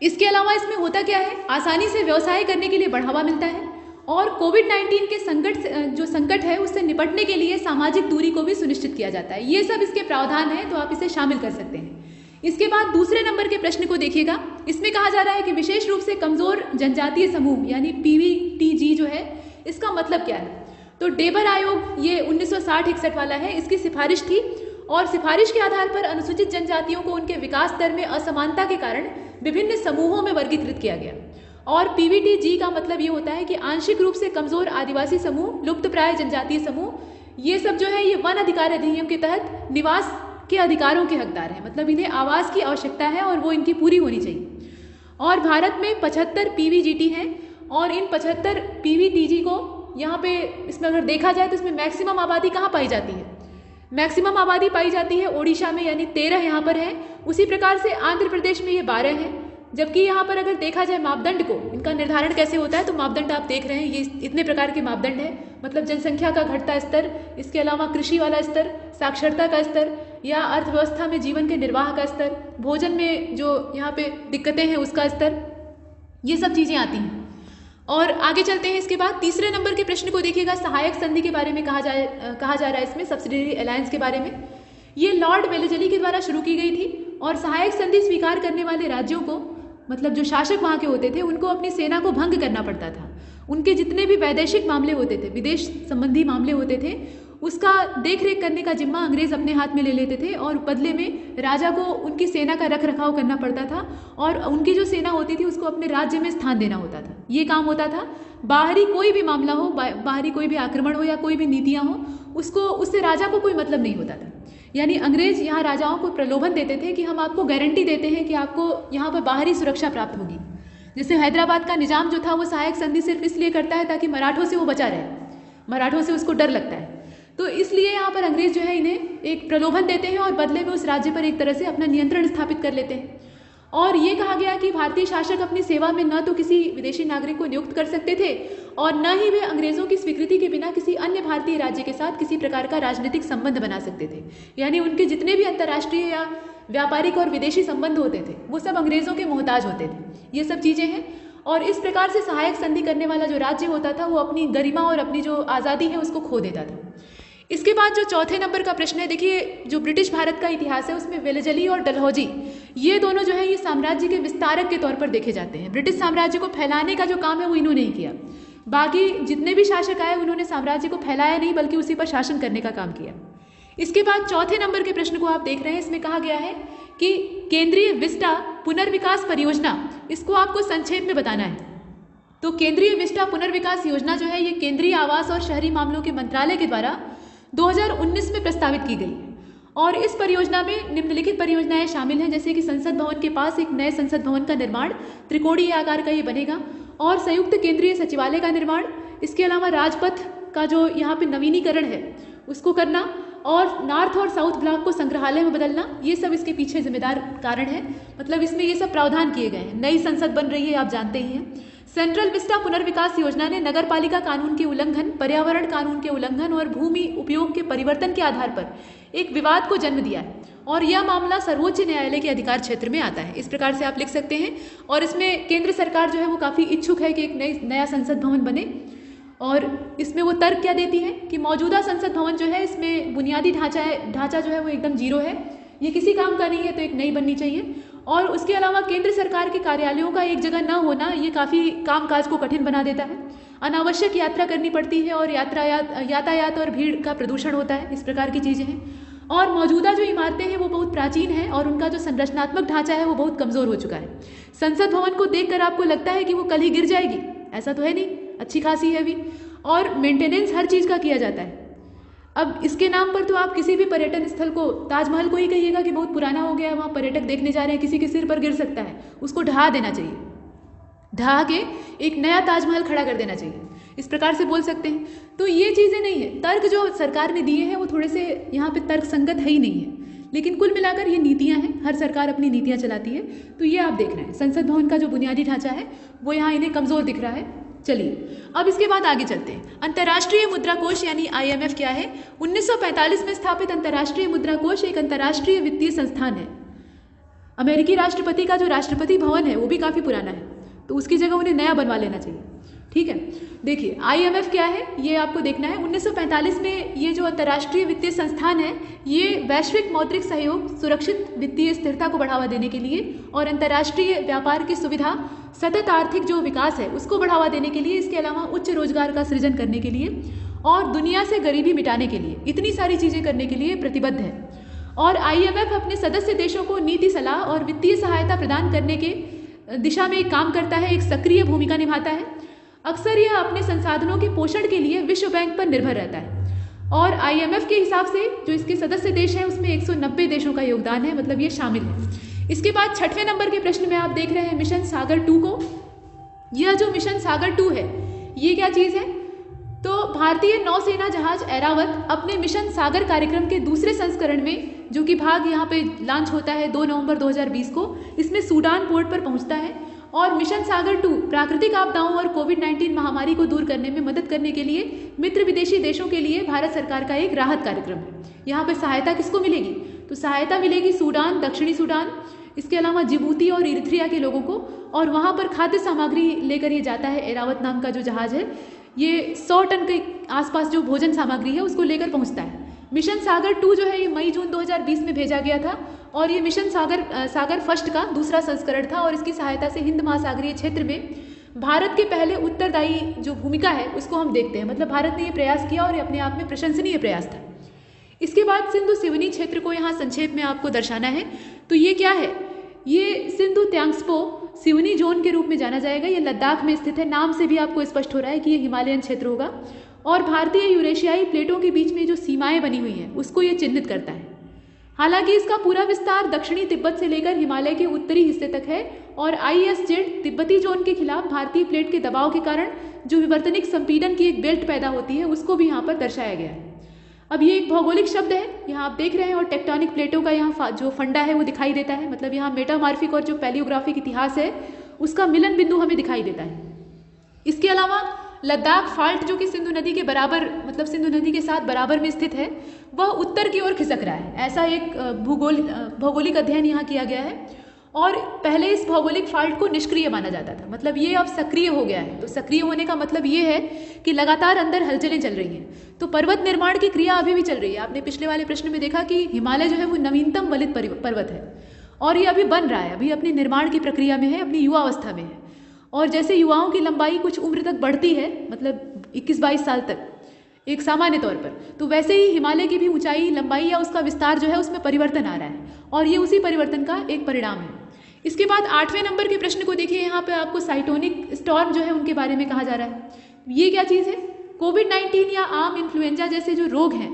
इसके अलावा इसमें होता क्या है, आसानी से व्यवसाय करने के लिए बढ़ावा मिलता है और कोविड-19 के जो संकट है उससे निपटने के लिए सामाजिक दूरी को भी सुनिश्चित किया जाता है। ये सब इसके प्रावधान है, तो आप इसे शामिल कर सकते हैं। इसके बाद दूसरे नंबर के प्रश्न को देखिएगा। इसमें कहा जा रहा है कि विशेष रूप से कमजोर जनजातीय समूह यानी PVTG जो है, इसका मतलब क्या है? तो डेबर आयोग ये 1960-61 वाला है, इसकी सिफारिश थी और सिफारिश के आधार पर अनुसूचित जनजातियों को उनके विकास दर में असमानता के कारण विभिन्न समूहों में वर्गीकृत किया गया। और PVTG का मतलब ये होता है कि आंशिक रूप से कमजोर आदिवासी समूह, लुप्तप्राय जनजातीय समूह, ये सब जो है ये वन अधिकार अधिनियम के तहत निवास के अधिकारों के हकदार हैं। मतलब इन्हें आवास की आवश्यकता है और वो इनकी पूरी होनी चाहिए। और भारत में 75 PVGT हैं और इन 75 PVTG को यहाँ पे इसमें अगर देखा जाए तो इसमें मैक्सिमम आबादी कहाँ पाई जाती है? मैक्सिमम आबादी पाई जाती है ओडिशा में, यानी 13 यहाँ पर है। उसी प्रकार से आंध्र प्रदेश में ये 12 है, जबकि यहाँ पर अगर देखा जाए मापदंड को, इनका निर्धारण कैसे होता है, तो मापदंड आप देख रहे हैं, ये इतने प्रकार के मापदंड हैं, मतलब जनसंख्या का घटता स्तर, इसके अलावा कृषि वाला स्तर, साक्षरता का स्तर, या अर्थव्यवस्था में जीवन के निर्वाह का स्तर, भोजन में जो यहाँ पे दिक्कतें हैं उसका स्तर, ये सब चीज़ें आती हैं। और आगे चलते हैं। इसके बाद तीसरे नंबर के प्रश्न को देखिएगा, सहायक संधि के बारे में कहा जा रहा है इसमें, सब्सिडियरी अलायंस के बारे में। ये लॉर्ड वेलेजली के द्वारा शुरू की गई थी और सहायक संधि स्वीकार करने वाले राज्यों को, मतलब जो शासक वहाँ के होते थे, उनको अपनी सेना को भंग करना पड़ता था। उनके जितने भी वैदेशिक मामले होते थे, विदेश संबंधी मामले होते थे, उसका देख रेख करने का जिम्मा अंग्रेज अपने हाथ में ले लेते थे और बदले में राजा को उनकी सेना का रख रखाव करना पड़ता था और उनकी जो सेना होती थी उसको अपने राज्य में स्थान देना होता था। ये काम होता था। बाहरी कोई भी मामला हो, बाहरी कोई भी आक्रमण हो या कोई भी नीतियाँ हो, उससे राजा को कोई मतलब नहीं होता था। यानी अंग्रेज यहाँ राजाओं को प्रलोभन देते थे कि हम आपको गारंटी देते हैं कि आपको यहाँ पर बाहरी सुरक्षा प्राप्त होगी। जैसे हैदराबाद का निजाम जो था वो सहायक संधि सिर्फ इसलिए करता है ताकि मराठों से वो बचा रहे, मराठों से उसको डर लगता है, तो इसलिए यहाँ पर अंग्रेज जो है इन्हें एक प्रलोभन देते हैं और बदले में उस राज्य पर एक तरह से अपना नियंत्रण स्थापित कर लेते हैं। और ये कहा गया कि भारतीय शासक अपनी सेवा में न तो किसी विदेशी नागरिक को नियुक्त कर सकते थे और न ही वे अंग्रेजों की स्वीकृति के बिना किसी अन्य भारतीय राज्य के साथ किसी प्रकार का राजनीतिक संबंध बना सकते थे। यानी उनके जितने भी अंतर्राष्ट्रीय या व्यापारिक और विदेशी संबंध होते थे वो सब अंग्रेजों के मोहताज होते थे। ये सब चीज़ें हैं। और इस प्रकार से सहायक संधि करने वाला जो राज्य होता था वो अपनी गरिमा और अपनी जो आज़ादी है उसको खो देता था। इसके बाद जो चौथे नंबर का प्रश्न है, देखिए जो ब्रिटिश भारत का इतिहास है उसमें वेलेजली और डलहौजी ये दोनों जो है ये साम्राज्य के विस्तारक के तौर पर देखे जाते हैं। ब्रिटिश साम्राज्य को फैलाने का जो काम है वो इन्होंने ही किया। बाकी जितने भी शासक आए उन्होंने साम्राज्य को फैलाया नहीं बल्कि उसी पर शासन करने का काम किया। इसके बाद चौथे नंबर के प्रश्न को आप देख रहे हैं, इसमें कहा गया है कि केंद्रीय विस्टा पुनर्विकास परियोजना, इसको आपको संक्षेप में बताना है। तो केंद्रीय विस्टा पुनर्विकास योजना जो है ये केंद्रीय आवास और शहरी मामलों के मंत्रालय के द्वारा 2019 में प्रस्तावित की गई और इस परियोजना में निम्नलिखित परियोजनाएं शामिल हैं, जैसे कि संसद भवन के पास एक नए संसद भवन का निर्माण, त्रिकोणीय आकार का ये बनेगा, और संयुक्त केंद्रीय सचिवालय का निर्माण। इसके अलावा राजपथ का जो यहाँ पे नवीनीकरण है उसको करना और नॉर्थ और साउथ ब्लॉक को संग्रहालय में बदलना, ये सब इसके पीछे जिम्मेदार कारण है। मतलब इसमें ये सब प्रावधान किए गए हैं। नई संसद बन रही है, आप जानते ही हैं। सेंट्रल विस्टा पुनर्विकास योजना ने नगरपालिका कानून के उल्लंघन, पर्यावरण कानून के उल्लंघन और भूमि उपयोग के परिवर्तन के आधार पर एक विवाद को जन्म दिया है और यह मामला सर्वोच्च न्यायालय के अधिकार क्षेत्र में आता है। इस प्रकार से आप लिख सकते हैं। और इसमें केंद्र सरकार जो है वो काफ़ी इच्छुक है कि एक नया संसद भवन बने। और इसमें वो तर्क क्या देती है कि मौजूदा संसद भवन जो है इसमें बुनियादी ढांचा जो है वो एकदम जीरो है, ये किसी काम का नहीं है, तो एक नई बननी चाहिए। और उसके अलावा केंद्र सरकार के कार्यालयों का एक जगह न होना ये काफ़ी कामकाज को कठिन बना देता है। अनावश्यक यात्रा करनी पड़ती है और यातायात और भीड़ का प्रदूषण होता है। इस प्रकार की चीज़ें हैं। और मौजूदा जो इमारतें हैं वो बहुत प्राचीन हैं और उनका जो संरचनात्मक ढांचा है वो बहुत कमज़ोर हो चुका है। संसद भवन को देखकर आपको लगता है कि वो कल ही गिर जाएगी, ऐसा तो है नहीं, अच्छी खासी है अभी, और मेंटेनेंस हर चीज़ का किया जाता है। अब इसके नाम पर तो आप किसी भी पर्यटन स्थल को, ताजमहल को ही कहिएगा कि बहुत पुराना हो गया है, वहाँ पर्यटक देखने जा रहे हैं, किसी के सिर पर गिर सकता है, उसको ढहा देना चाहिए, ढहा के एक नया ताजमहल खड़ा कर देना चाहिए, इस प्रकार से बोल सकते हैं। तो ये चीज़ें नहीं है। तर्क जो सरकार ने दिए हैं वो थोड़े से यहाँ पे तर्क संगत है ही नहीं है, लेकिन कुल मिलाकर ये नीतियाँ हैं, हर सरकार अपनी नीतियाँ चलाती है। तो ये आप देख रहे हैं संसद भवन का जो बुनियादी ढांचा है वो यहाँ इन्हें कमज़ोर दिख रहा है। चलिए अब इसके बाद आगे चलते हैं। अंतर्राष्ट्रीय मुद्रा कोष यानी IMF क्या है? 1945 में स्थापित अंतर्राष्ट्रीय मुद्रा कोष एक अंतर्राष्ट्रीय वित्तीय संस्थान है। अमेरिकी राष्ट्रपति का जो राष्ट्रपति भवन है वो भी काफ़ी पुराना है, तो उसकी जगह उन्हें नया बनवा लेना चाहिए। ठीक है, देखिए IMF क्या है ये आपको देखना है। 1945 में ये जो अंतर्राष्ट्रीय वित्तीय संस्थान है ये वैश्विक मौद्रिक सहयोग, सुरक्षित वित्तीय स्थिरता को बढ़ावा देने के लिए और अंतर्राष्ट्रीय व्यापार की सुविधा, सतत आर्थिक जो विकास है उसको बढ़ावा देने के लिए, इसके अलावा उच्च रोजगार का सृजन करने के लिए और दुनिया से गरीबी मिटाने के लिए, इतनी सारी चीज़ें करने के लिए प्रतिबद्ध है। और IMF अपने सदस्य देशों को नीति सलाह और वित्तीय सहायता प्रदान करने के दिशा में एक काम करता है, एक सक्रिय भूमिका निभाता है। अक्सर यह अपने संसाधनों के पोषण के लिए विश्व बैंक पर निर्भर रहता है और IMF के हिसाब से जो इसके सदस्य देश हैं उसमें 190 देशों का योगदान है, मतलब ये शामिल है। इसके बाद छठवें नंबर के प्रश्न में आप देख रहे हैं मिशन सागर 2 को। यह जो मिशन सागर 2 है ये क्या चीज़ है? तो भारतीय नौसेना जहाज ऐरावत अपने मिशन सागर कार्यक्रम के दूसरे संस्करण में, जो कि भाग यहाँ पे लॉन्च होता है 2 नवंबर 2020 को, इसमें सूडान पोर्ट पर पहुँचता है और मिशन सागर 2 प्राकृतिक आपदाओं और कोविड-19 महामारी को दूर करने में मदद करने के लिए मित्र विदेशी देशों के लिए भारत सरकार का एक राहत कार्यक्रम है। यहाँ पे सहायता किसको मिलेगी? तो सहायता मिलेगी सूडान, दक्षिणी सूडान, इसके अलावा जिबूती और इरित्रिया के लोगों को, और वहाँ पर खाद्य सामग्री लेकर ये जाता है। ऐरावत नाम का जो जहाज है ये 100 टन के आसपास जो भोजन सामग्री है उसको लेकर पहुँचता है। मिशन सागर 2 जो है ये मई-जून 2020 में भेजा गया था और ये मिशन सागर फर्स्ट का दूसरा संस्करण था और इसकी सहायता से हिंद महासागरीय क्षेत्र में भारत के पहले उत्तरदायी जो भूमिका है उसको हम देखते हैं। मतलब भारत ने ये प्रयास किया और ये अपने आप में प्रशंसनीय प्रयास था। इसके बाद सिंधु सिवनी क्षेत्र को यहाँ संक्षेप में आपको दर्शाना है। तो ये क्या है? ये सिंधु त्यांग्सपो सिवनी जोन के रूप में जाना जाएगा। ये लद्दाख में स्थित है। नाम से भी आपको स्पष्ट हो रहा है कि ये हिमालयन क्षेत्र होगा और भारतीय यूरेशियाई प्लेटों के बीच में जो सीमाएं बनी हुई हैं उसको ये चिन्हित करता है। हालांकि इसका पूरा विस्तार दक्षिणी तिब्बत से लेकर हिमालय के उत्तरी हिस्से तक है और ISZ तिब्बती जोन के खिलाफ भारतीय प्लेट के दबाव के कारण जो विवर्तनिक संपीड़न की एक बेल्ट पैदा होती है उसको भी यहाँ पर दर्शाया गया है। अब ये एक भौगोलिक शब्द है, यहाँ आप देख रहे हैं, और टेक्टोनिक प्लेटों का यहाँ जो फंडा है वो दिखाई देता है। मतलब यहाँ मेटामॉर्फिक और जो पैलियोग्राफिक इतिहास है उसका मिलन बिंदु हमें दिखाई देता है। इसके अलावा लद्दाख फाल्ट जो कि सिंधु नदी के बराबर, मतलब सिंधु नदी के साथ बराबर में स्थित है, वह उत्तर की ओर खिसक रहा है। ऐसा एक भौगोलिक अध्ययन यहाँ किया गया है और पहले इस भौगोलिक फाल्ट को निष्क्रिय माना जाता था। मतलब ये अब सक्रिय हो गया है। तो सक्रिय होने का मतलब ये है कि लगातार अंदर हलचलें चल रही हैं। तो पर्वत निर्माण की क्रिया अभी भी चल रही है। आपने पिछले वाले प्रश्न में देखा कि हिमालय जो है वो नवीनतम वलित पर्वत है और ये अभी बन रहा है, अभी अपनी निर्माण की प्रक्रिया में है, अपनी युवावस्था में है। और जैसे युवाओं की लंबाई कुछ उम्र तक बढ़ती है, मतलब 21-22 साल तक एक सामान्य तौर पर, तो वैसे ही हिमालय की भी ऊंचाई, लंबाई या उसका विस्तार जो है उसमें परिवर्तन आ रहा है और ये उसी परिवर्तन का एक परिणाम है। इसके बाद 8वें नंबर के प्रश्न को देखिए। यहाँ पे आपको साइटोनिक स्टॉर्म जो है उनके बारे में कहा जा रहा है। ये क्या चीज़ है? कोविड-19 या आम इन्फ्लुएंजा जैसे जो रोग हैं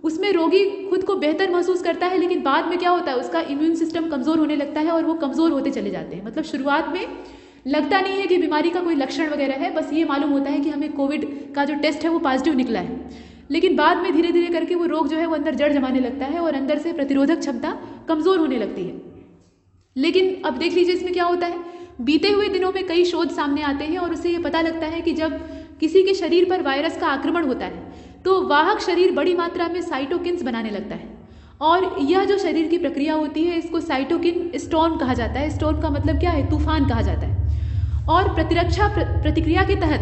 उसमें रोगी खुद को बेहतर महसूस करता है, लेकिन बाद में क्या होता है, उसका इम्यून सिस्टम कमज़ोर होने लगता है और वो कमज़ोर होते चले जाते हैं। मतलब शुरुआत में लगता नहीं है कि बीमारी का कोई लक्षण वगैरह है, बस ये मालूम होता है कि हमें कोविड का जो टेस्ट है वो पॉजिटिव निकला है, लेकिन बाद में धीरे धीरे करके वो रोग जो है वो अंदर जड़ जमाने लगता है और अंदर से प्रतिरोधक क्षमता कमज़ोर होने लगती है। लेकिन अब देख लीजिए इसमें क्या होता है। बीते हुए दिनों में कई शोध सामने आते हैं और उससे ये पता लगता है कि जब किसी के शरीर पर वायरस का आक्रमण होता है तो वाहक शरीर बड़ी मात्रा में साइटोकिन्स बनाने लगता है और यह जो शरीर की प्रक्रिया होती है इसको साइटोकिन स्टॉर्म कहा जाता है। स्टॉर्म का मतलब क्या है? तूफान कहा जाता है। और प्रतिरक्षा प्रतिक्रिया के तहत,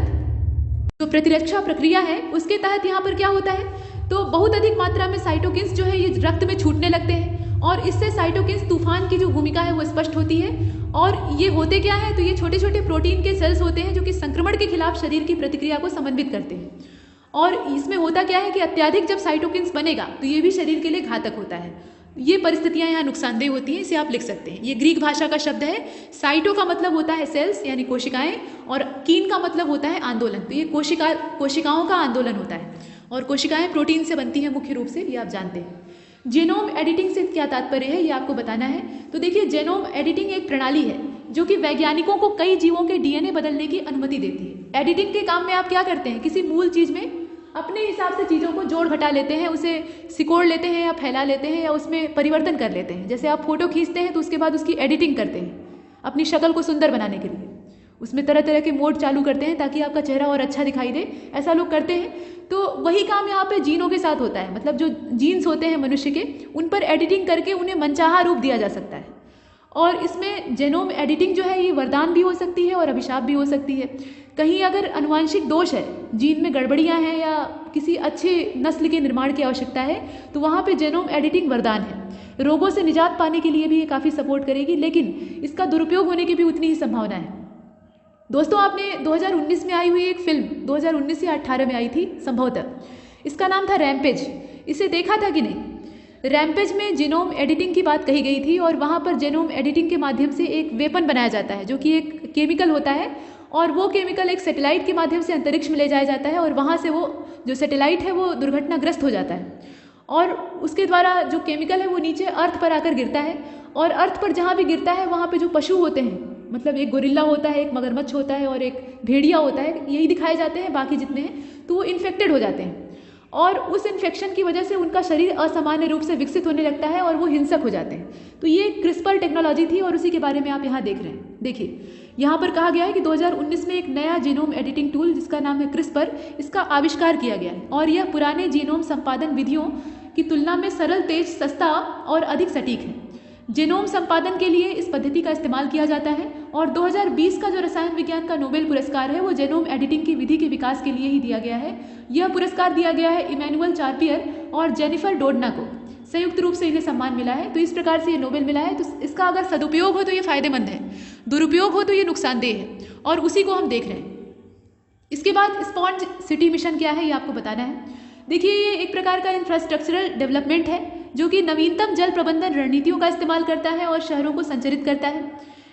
जो प्रतिरक्षा प्रक्रिया है उसके तहत यहाँ पर क्या होता है, तो बहुत अधिक मात्रा में साइटोकिन्स जो है ये रक्त में छूटने लगते हैं और इससे साइटोकिन्स तूफान की जो भूमिका है वो स्पष्ट होती है। और ये होते क्या है, तो ये छोटे छोटे प्रोटीन के सेल्स होते हैं जो कि संक्रमण के खिलाफ शरीर की प्रतिक्रिया को समन्वित करते हैं। और इसमें होता क्या है कि अत्यधिक जब साइटोकिन्स बनेगा तो ये भी शरीर के लिए घातक होता है। ये परिस्थितियां यहाँ नुकसानदेह होती हैं, इसे आप लिख सकते हैं। ये ग्रीक भाषा का शब्द है। साइटो का मतलब होता है सेल्स यानी कोशिकाएं और कीन का मतलब होता है आंदोलन। तो ये कोशिकाओं का आंदोलन होता है और कोशिकाएं प्रोटीन से बनती हैं मुख्य रूप से, ये आप जानते हैं। जेनोम एडिटिंग से क्या तात्पर्य है ये आपको बताना है। तो देखिए, जेनोम एडिटिंग एक प्रणाली है जो कि वैज्ञानिकों को कई जीवों के DNA बदलने की अनुमति देती है। एडिटिंग के काम में आप क्या करते हैं, किसी मूल चीज़ में अपने हिसाब से चीज़ों को जोड़ घटा लेते हैं, उसे सिकोड़ लेते हैं या फैला लेते हैं या उसमें परिवर्तन कर लेते हैं। जैसे आप फोटो खींचते हैं तो उसके बाद उसकी एडिटिंग करते हैं अपनी शक्ल को सुंदर बनाने के लिए, उसमें तरह तरह के मोड चालू करते हैं ताकि आपका चेहरा और अच्छा दिखाई दे, ऐसा लोग करते हैं। तो वही काम यहाँ पे जीनों के साथ होता है। मतलब जो जीन्स होते हैं मनुष्य के, उन पर एडिटिंग करके उन्हें मनचाहा रूप दिया जा सकता है। और इसमें जेनोम एडिटिंग जो है ये वरदान भी हो सकती है और अभिशाप भी हो सकती है। कहीं अगर अनुवांशिक दोष है, जीन में गड़बड़ियाँ हैं या किसी अच्छे नस्ल के निर्माण की आवश्यकता है, तो वहाँ पे जेनोम एडिटिंग वरदान है। रोगों से निजात पाने के लिए भी ये काफ़ी सपोर्ट करेगी, लेकिन इसका दुरुपयोग होने की भी उतनी ही संभावना है। दोस्तों, आपने 2019 में आई हुई एक फिल्म 2019 या 18 में आई थी संभवतः, इसका नाम था रैम्पेज। इसे देखा था कि नहीं? रैम्पेज में जीनोम एडिटिंग की बात कही गई थी और वहाँ पर जेनोम एडिटिंग के माध्यम से एक वेपन बनाया जाता है जो कि एक केमिकल होता है और वो केमिकल एक सैटेलाइट के माध्यम से अंतरिक्ष में ले जाया जाता है और वहाँ से वो जो सैटेलाइट है वो दुर्घटनाग्रस्त हो जाता है और उसके द्वारा जो केमिकल है वो नीचे अर्थ पर आकर गिरता है और अर्थ पर जहाँ भी गिरता है वहाँ पे जो पशु होते हैं मतलब एक गोरिल्ला होता है, एक मगरमच्छ होता है और एक भेड़िया होता है, यही दिखाए जाते हैं, बाकी जितने हैं तो वो इन्फेक्टेड हो जाते हैं और उस इन्फेक्शन की वजह से उनका शरीर असामान्य रूप से विकसित होने लगता है और वो हिंसक हो जाते हैं। तो ये क्रिस्पर टेक्नोलॉजी थी और उसी के बारे में आप यहाँ देख रहे हैं। देखिए यहाँ पर कहा गया है कि 2019 में एक नया जीनोम एडिटिंग टूल जिसका नाम है क्रिस्पर, इसका आविष्कार किया गया है और यह पुराने जीनोम संपादन विधियों की तुलना में सरल, तेज, सस्ता और अधिक सटीक है। जीनोम संपादन के लिए इस पद्धति का इस्तेमाल किया जाता है और 2020 का जो रसायन विज्ञान का नोबेल पुरस्कार है वो जीनोम एडिटिंग की विधि के विकास के लिए ही दिया गया है। यह पुरस्कार दिया गया है इमैनुअल चार्पियर और जेनिफर डोडना को, संयुक्त रूप से इन्हें सम्मान मिला है। तो इस प्रकार से ये नोबेल मिला है। तो इसका अगर सदुपयोग हो तो ये फायदेमंद है, दुरुपयोग हो तो ये नुकसानदेह है और उसी को हम देख रहे हैं। इसके बाद स्पॉन्ज सिटी मिशन क्या है ये आपको बताना है। देखिए ये एक प्रकार का इंफ्रास्ट्रक्चरल डेवलपमेंट है जो कि नवीनतम जल प्रबंधन रणनीतियों का इस्तेमाल करता है और शहरों को संचरित करता है।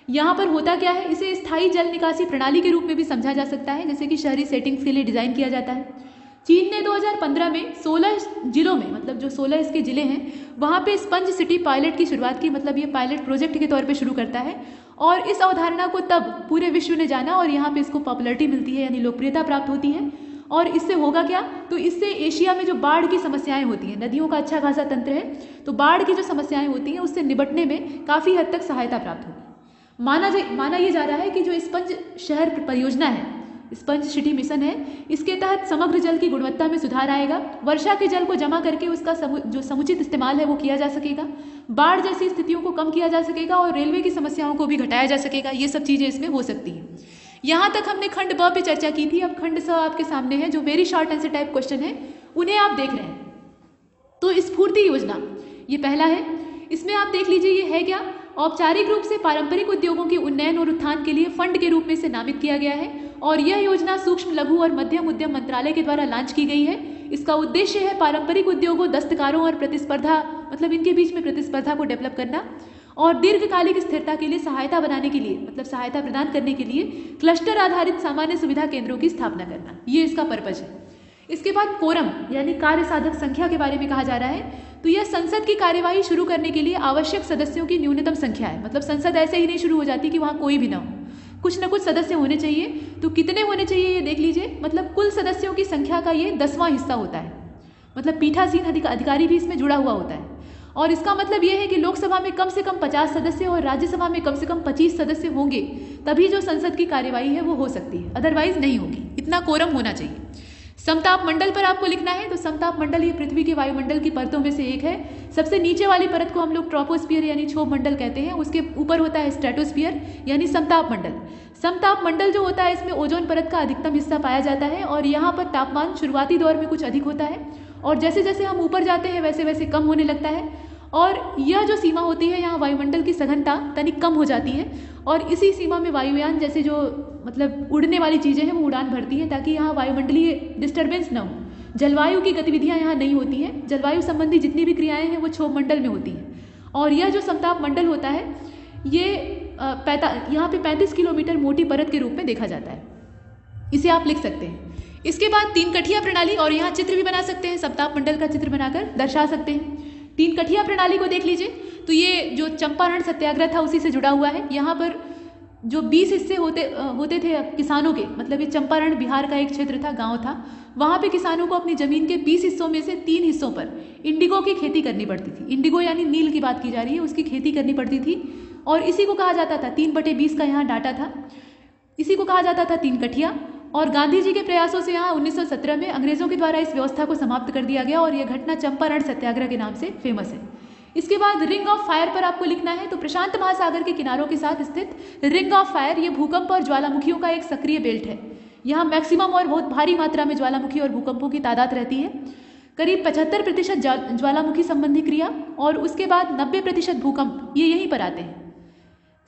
यहाँ पर होता क्या है, इसे स्थायी जल निकासी प्रणाली के रूप में भी समझा जा सकता है, जैसे कि शहरी सेटिंग्स के लिए डिज़ाइन किया जाता है। चीन ने 2015 में 16 जिलों में, मतलब जो 16 इसके ज़िले हैं वहाँ पे स्पंज सिटी पायलट की शुरुआत की। मतलब ये पायलट प्रोजेक्ट के तौर पे शुरू करता है और इस अवधारणा को तब पूरे विश्व ने जाना और यहाँ पे इसको पॉपुलैरिटी मिलती है, यानी लोकप्रियता प्राप्त होती है। और इससे होगा क्या, तो इससे एशिया में जो बाढ़ की समस्याएं होती हैं, नदियों का अच्छा खासा तंत्र है, तो बाढ़ की जो समस्याएं होती हैं उससे निपटने में काफ़ी हद तक सहायता प्राप्त होगी। माना ये जा रहा है कि जो स्पंज शहर परियोजना है, स्पंज सिटी मिशन है, इसके तहत समग्र जल की गुणवत्ता में सुधार आएगा। वर्षा के जल को जमा करके उसका जो समुचित इस्तेमाल है वो किया जा सकेगा, बाढ़ जैसी स्थितियों को कम किया जा सकेगा और रेलवे की समस्याओं को भी घटाया जा सकेगा। ये सब चीज़ें इसमें हो सकती हैं। यहाँ तक हमने खंड ब पे चर्चा की थी। अब खंड स आपके सामने है, जो very short answer type question है उन्हें आप देख रहे हैं। तो स्फूर्ति योजना ये पहला है, इसमें आप देख लीजिए ये है क्या, औपचारिक रूप से पारंपरिक उद्योगों के उन्नयन और उत्थान के लिए फंड के रूप में से नामित किया गया है और यह योजना सूक्ष्म, लघु और मध्यम उद्यम मंत्रालय के द्वारा लॉन्च की गई है। इसका उद्देश्य है पारंपरिक उद्योगों, दस्तकारों और प्रतिस्पर्धा, मतलब इनके बीच में प्रतिस्पर्धा को डेवलप करना और दीर्घकालिक स्थिरता के लिए सहायता बनाने के लिए, मतलब सहायता प्रदान करने के लिए क्लस्टर आधारित सामान्य सुविधा केंद्रों की स्थापना करना, ये इसका पर्पज है। इसके बाद कोरम यानी कार्य साधक संख्या के बारे में कहा जा रहा है। तो यह संसद की कार्यवाही शुरू करने के लिए आवश्यक सदस्यों की न्यूनतम संख्या है। मतलब संसद ऐसे ही नहीं शुरू हो जाती कि वहाँ कोई भी ना हो, कुछ ना कुछ सदस्य होने चाहिए। तो कितने होने चाहिए ये देख लीजिए। मतलब कुल सदस्यों की संख्या का ये 10वां हिस्सा होता है। मतलब पीठासीन अधिकारी भी इसमें जुड़ा हुआ होता है और इसका मतलब ये है कि लोकसभा में कम से कम 50 सदस्य और राज्यसभा में कम से कम 25 सदस्य होंगे, तभी जो संसद की कार्यवाही है वो हो सकती है, अदरवाइज नहीं होगी। इतना कोरम होना चाहिए। समताप मंडल पर आपको लिखना है। तो समताप मंडल ये पृथ्वी के वायुमंडल की परतों में से एक है। सबसे नीचे वाली परत को हम लोग ट्रोपोस्फियर यानी क्षोभ मंडल कहते हैं, उसके ऊपर होता है स्ट्रेटोस्फियर यानी समताप मंडल। समताप मंडल जो होता है इसमें ओजोन परत का अधिकतम हिस्सा पाया जाता है और यहाँ पर तापमान शुरुआती दौर में कुछ अधिक होता है और जैसे जैसे हम ऊपर जाते हैं वैसे वैसे कम होने लगता है और यह जो सीमा होती है यहाँ वायुमंडल की सघनता तनिक कम हो जाती है और इसी सीमा में वायुयान जैसे जो मतलब उड़ने वाली चीज़ें हैं वो उड़ान भरती हैं ताकि यहाँ वायुमंडलीय डिस्टर्बेंस न हो। जलवायु की गतिविधियाँ यहाँ नहीं होती हैं। जलवायु संबंधी जितनी भी क्रियाएँ हैं वो क्षोभ मंडल में होती हैं और यह जो समताप मंडल होता है ये यहाँ पे 35 किलोमीटर मोटी परत के रूप में देखा जाता है। इसे आप लिख सकते हैं। इसके बाद 3 कठिया प्रणाली, और यहाँ चित्र भी बना सकते हैं, समताप मंडल का चित्र बनाकर दर्शा सकते हैं। 3 कठिया प्रणाली को देख लीजिए। तो ये जो चंपारण सत्याग्रह था उसी से जुड़ा हुआ है। यहाँ पर जो 20 हिस्से होते थे किसानों के, मतलब ये चंपारण बिहार का एक क्षेत्र था, गांव था, वहाँ पे किसानों को अपनी ज़मीन के 20 हिस्सों में से 3 हिस्सों पर इंडिगो की खेती करनी पड़ती थी। इंडिगो यानी नील की बात की जा रही है, उसकी खेती करनी पड़ती थी और इसी को कहा जाता था 3/20 का यहाँ डाटा था, इसी को कहा जाता था 3 कठिया। और गांधी जी के प्रयासों से यहाँ 1917 में अंग्रेजों के द्वारा इस व्यवस्था को समाप्त कर दिया गया और यह घटना चंपारण सत्याग्रह के नाम से फेमस है। इसके बाद रिंग ऑफ फायर पर आपको लिखना है। तो प्रशांत महासागर के किनारों के साथ स्थित रिंग ऑफ फायर ये भूकंप और ज्वालामुखियों का एक सक्रिय बेल्ट है। यहाँ मैक्सिमम और बहुत भारी मात्रा में ज्वालामुखी और भूकंपों की तादाद रहती है। करीब 75% ज्वालामुखी संबंधी क्रिया और उसके बाद 90% भूकंप ये यहीं पर आते हैं।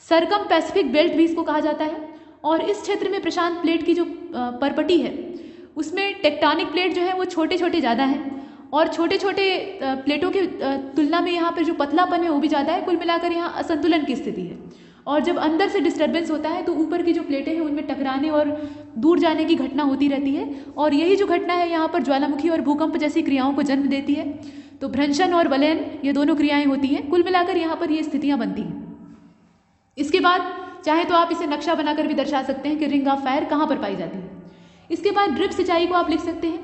सरकम पैसिफिक बेल्ट भी इसको कहा जाता है और इस क्षेत्र में प्रशांत प्लेट की जो परपटी है उसमें टेक्टोनिक प्लेट जो है वो छोटे छोटे ज़्यादा हैं और छोटे छोटे प्लेटों की तुलना में यहाँ पर जो पतलापन है वो भी ज़्यादा है। कुल मिलाकर यहाँ असंतुलन की स्थिति है और जब अंदर से डिस्टर्बेंस होता है तो ऊपर की जो प्लेटें हैं उनमें टकराने और दूर जाने की घटना होती रहती है और यही जो घटना है यहाँ पर ज्वालामुखी और भूकंप जैसी क्रियाओं को जन्म देती है। तो भ्रंशन और वलयन ये दोनों क्रियाएँ होती हैं। कुल मिलाकर यहाँ पर ये स्थितियाँ बनती हैं। इसके बाद चाहे तो आप इसे नक्शा बनाकर भी दर्शा सकते हैं कि रिंग ऑफ फायर कहाँ पर पाई जाती है। इसके बाद ड्रिप सिंचाई को आप लिख सकते हैं।